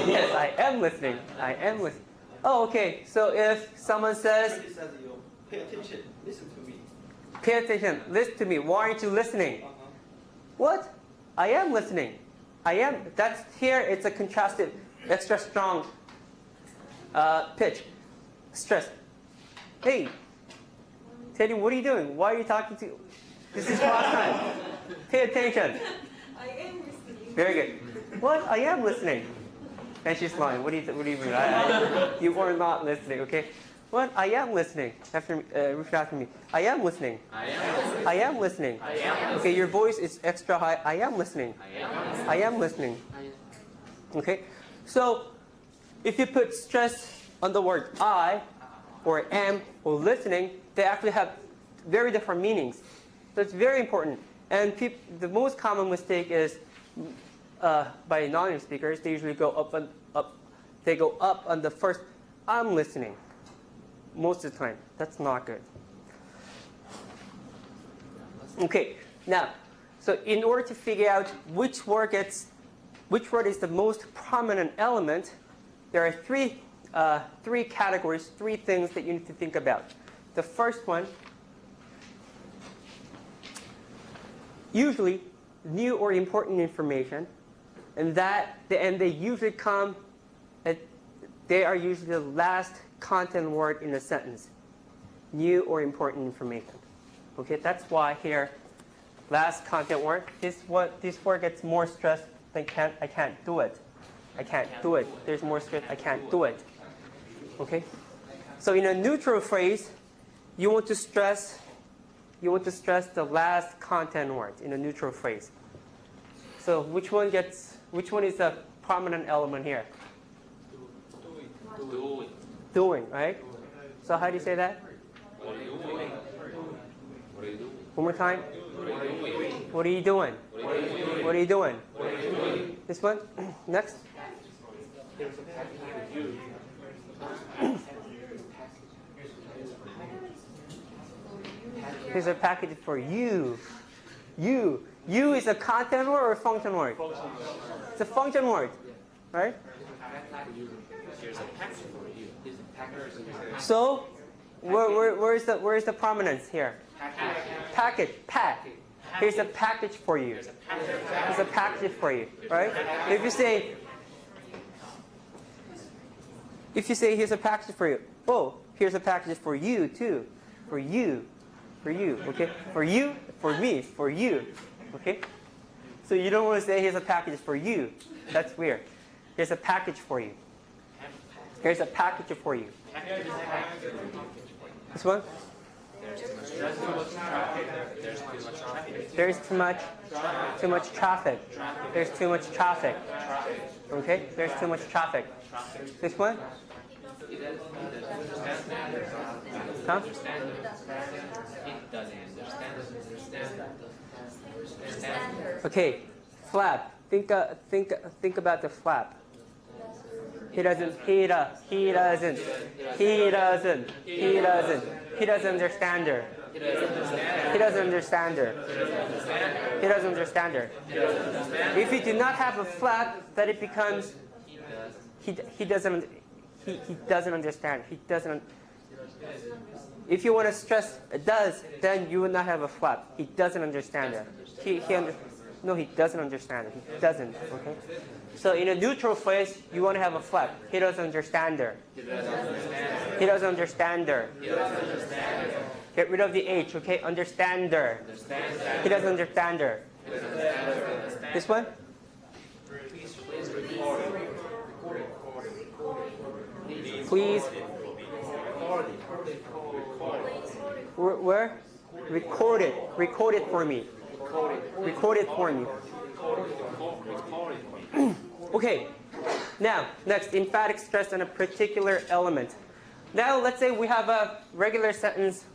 Yes, I am listening. I am listening. Oh, okay. So if someone says, pay attention, listen to me. Pay attention, listen to me. Why aren't you listening? What? I am listening. I am. That's here. It's a contrasted, extra strong pitch, stress. Hey, Teddy, what are you doing? Why are you talking to? This is class time. Pay attention. I am listening. Very good. What? I am listening. And she's lying. What do you mean? You are not listening. Okay. What? I am listening. Repeat after me. I am listening. I am listening. I am listening. I am listening. Okay, your voice is extra high. I am listening. I am listening. I am listening. Okay. So, if you put stress on the word I, or am, or listening, they actually have very different meanings. So it's very important. And the most common mistake is by non-native speakers, they usually go up and up. They go up on the first. I'm listening. Most of the time, that's not good. Okay. Now, so in order to figure out which word is the most prominent element, there are three categories, three things that you need to think about. The first one, usually new or important information, and they usually come they are usually the last content word in a sentence. New or important information. Okay, that's why here, last content word. This word gets more stress than I can't do it. I can't do it. There's more stress. I can't do it. Okay. So in a neutral phrase, you want to stress the last content word in a neutral phrase. So which one is a prominent element here? Doing, right? So how do you say that? What are you doing? What are you doing? One more time. What are you doing? What are you doing? This one? Next. Here's a package for you. You is a content word or a function word? It's a function word, right? Here's a package for you. Here's a package. So, where is the prominence here? Package. Here's a package for you. Here's a package for you, right? If you say here's a package for you, oh, here's a package for you too, for you, okay, for you, for me, for you, okay. So you don't want to say here's a package for you. That's weird. Here's a package for you. Here's a package for you. This one? There's too much traffic. There's too much traffic. Okay? There's too much traffic. This one? Huh? Okay. Flap. Think about the flap. He doesn't understand her. He doesn't understand her. He doesn't understand her. If you do not have a flap, then it becomes he doesn't understand. He doesn't. If you want to stress does, then you will not have a flap. He doesn't understand her. No, he doesn't understand her. He doesn't. Okay. So in a neutral phrase, you want to have a flap. He doesn't understand her. He doesn't understand her. Get rid of the H, okay? Understander. He doesn't understand her. This one? Please. Where? Record it. Record it for me. Record it for me. Okay. Now, next, emphatic stress on a particular element. Now, let's say we have a regular sentence.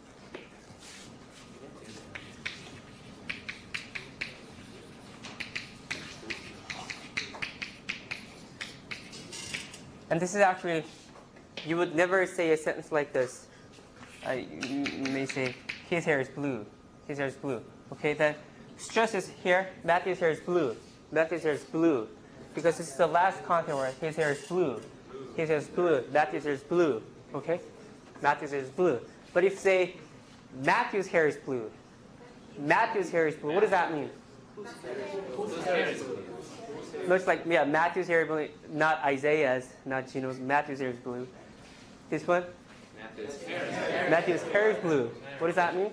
And this is actually, you would never say a sentence like this. You may say, his hair is blue. His hair is blue. Okay, then stress is here. Matthew's hair is blue. Matthew's hair is blue. Because this is the last content word. His hair is blue. His hair is blue. Matthew's hair is blue. Okay? Matthew's hair is blue. But if say, Matthew's hair is blue. Matthew's hair is blue. What does that mean? Looks like, yeah, Matthew's hair is blue. Not Isaiah's, not Gino's. Matthew's hair is blue. This one? Matthew's hair is blue. What does that mean?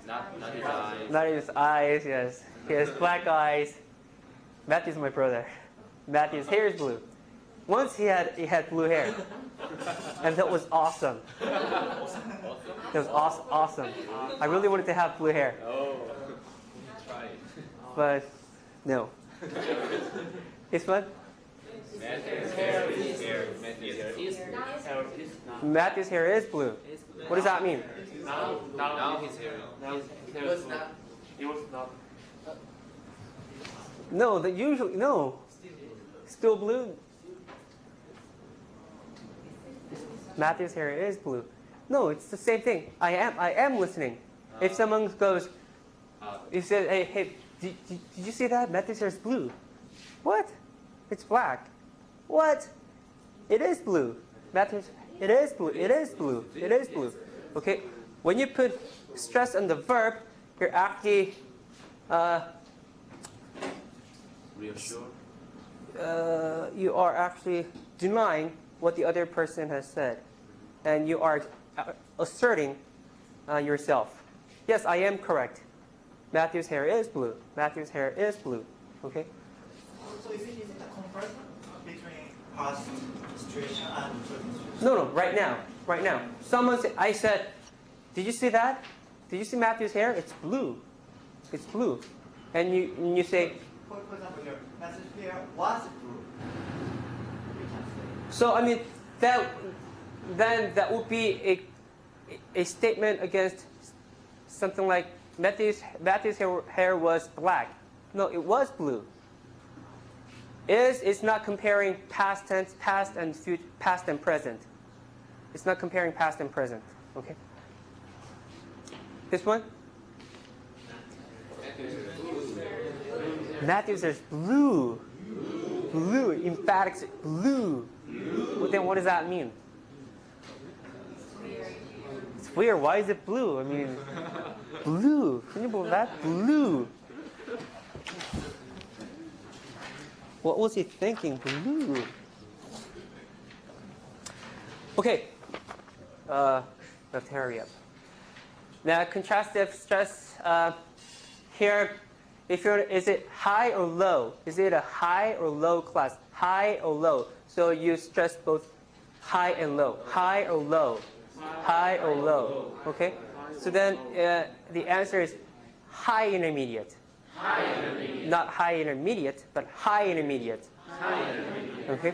Not his eyes. Not his eyes, yes. He has black eyes. Matthew's my brother. Matthew's hair is blue. Once he had blue hair. And that was awesome. That was awesome. I really wanted to have blue hair. Oh, try it. But no. This one? Matthew's hair is Matthew's hair is blue. What does that mean? now his hair. It was not. No, no. Still blue. Matthew's hair is blue. No, it's the same thing. I am listening. If someone goes, you said, hey, did you see that? Matthew's hair is blue. What? It's black. What? It is blue. Matthew's, it is blue. It is blue. It is blue. Okay? When you put stress on the verb, you're actually Reassure. you are actually denying what the other person has said. And you are asserting yourself. Yes, I am correct. Matthew's hair is blue. Matthew's hair is blue. Okay? So is it a comparison between past situation and present situation? No, right now. Right now. Someone said, I said, did you see that? Did you see Matthew's hair? It's blue. It's blue. And you say, For example, your Matthew's hair was blue. We can say. so I mean, then that would be a statement against something like Matthew's hair was black. No, it was blue. It's not comparing past tense, past and future, past and present. It's not comparing past and present. Okay. This one. Matthew's hair is blue. Blue. Emphatic blue. Well, then what does that mean? It's weird. Why is it blue? I mean, blue. Can you believe that? Blue. What was he thinking? Blue. Okay. Let's hurry up. Now, contrastive stress here. Is it high or low? Is it a high or low class? High or low? So you stress both high and low. High or low? High or low? Okay. So then the answer is high intermediate. Not high intermediate, but high intermediate. Okay.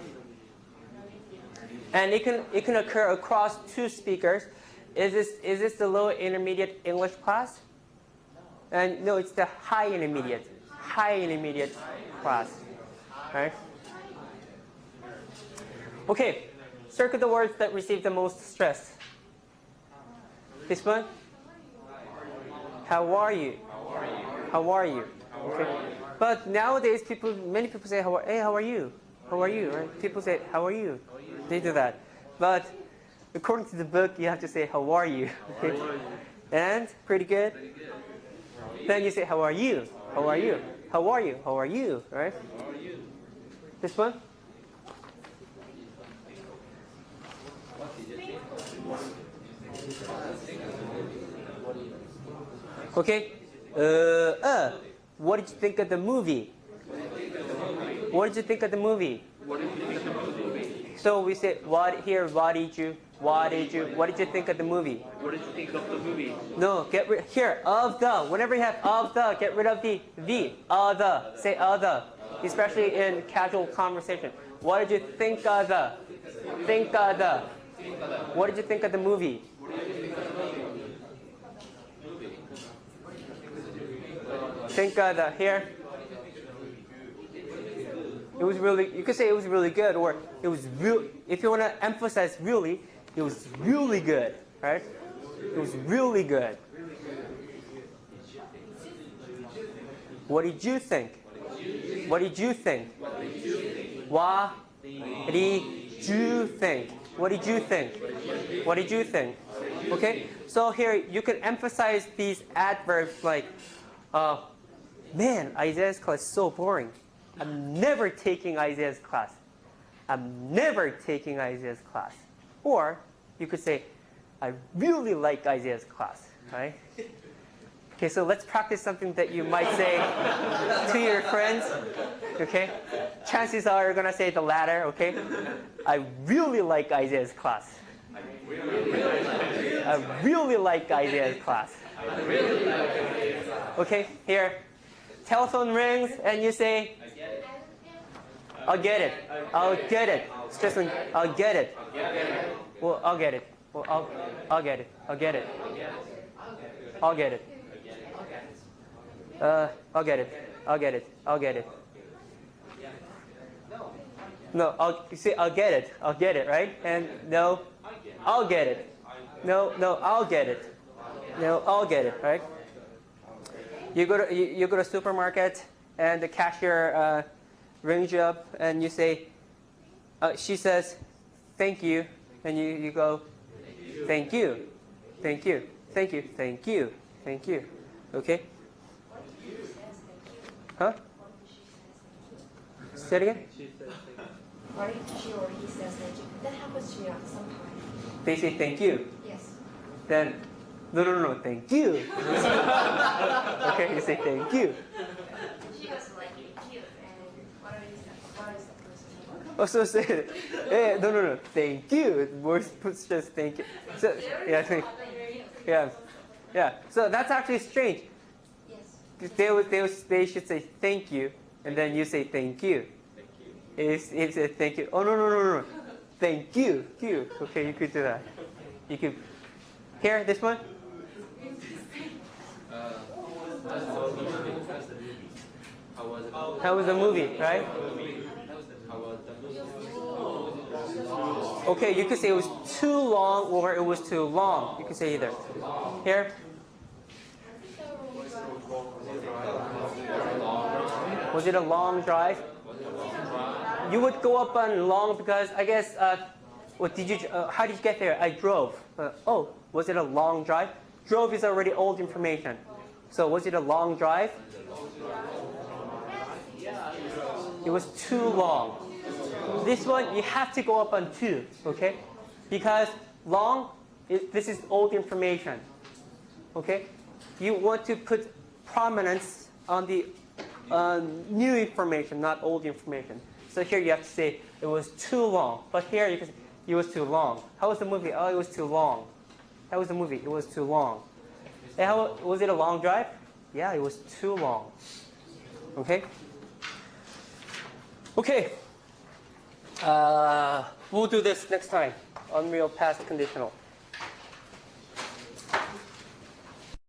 And it can occur across two speakers. Is this the low intermediate English class? And no, it's the high intermediate class. Right? Okay. Circle the words that receive the most stress. This one? how are you? How are you? Okay. But nowadays, many people say, hey, how are you? How are you? Right? People say, how are you? They do that. But according to the book, you have to say, how are you? Okay. And pretty good. Then you say, how are you? How are you? How are you? How are you? Right? This one? Okay. What did you think of the movie? What did you think of the movie? So we say, what did you think of the movie? What did you think of the movie? No, get rid here of the. Whenever you have of the, get rid of the the. Say the, especially in casual conversation. What did you think of the? Think of the. What did you think of the movie? Think of the here. It was really. You could say it was really good, or it was real. If you want to emphasize really, it was really good, right? It was really good. What did you think? What did you think? What did you think? What did you think? What did you think? Okay. So here you can emphasize these adverbs like, man, Isaiah's class is so boring. I'm never taking Isaiah's class. I'm never taking Isaiah's class. Or you could say, I really like Isaiah's class. Right? Okay, so let's practice something that you might say to your friends. Okay? Chances are you're going to say the latter. Okay? I really like Isaiah's class. I really like Isaiah's class. Okay, here. Telephone rings and you say, I'll get it. I'll get it. It's just like, I'll get it. Well, I'll get it. Well, I'll get it. I'll get it. I'll get it. I'll get it. I'll get it. I'll get it. No, you say I'll get it. I'll get it, right? And no, I'll get it. No, I'll get it. No, I'll get it, right? You go to supermarket and the cashier rings you up and you say, she says, thank you, and you go, thank you, thank you, thank you, thank you, thank you. Okay? Huh? Say it again? What if she or he says thank you? That happens to me sometimes. They say thank you. Yes. Then, no, thank you. Okay, you say thank you. She was like thank you, and what is the person? Also say, hey, no, thank you. Words puts just thank you. So yeah. So that's actually strange. Yes. They should say thank you, and then you say thank you. If say thank you, oh no, thank you. Okay, you could do that. You could. Here, this one. How was the movie, right? Okay, you could say it was too long or it was too long. You could say either. Here. Was it a long drive? You would go up on long because I guess. What did you? How did you get there? I drove. Oh, was it a long drive? Drove is already old information. So was it a long drive? It was too long. This one, you have to go up on 2, okay? Because long, this is old information, okay? You want to put prominence on the new information, not old information. So here you have to say it was too long. But here you can say it was too long. How was the movie? Oh, it was too long. How was the movie? It was too long. And how was it a long drive? Yeah, it was too long. Okay? Okay. We'll do this next time. Unreal past conditional.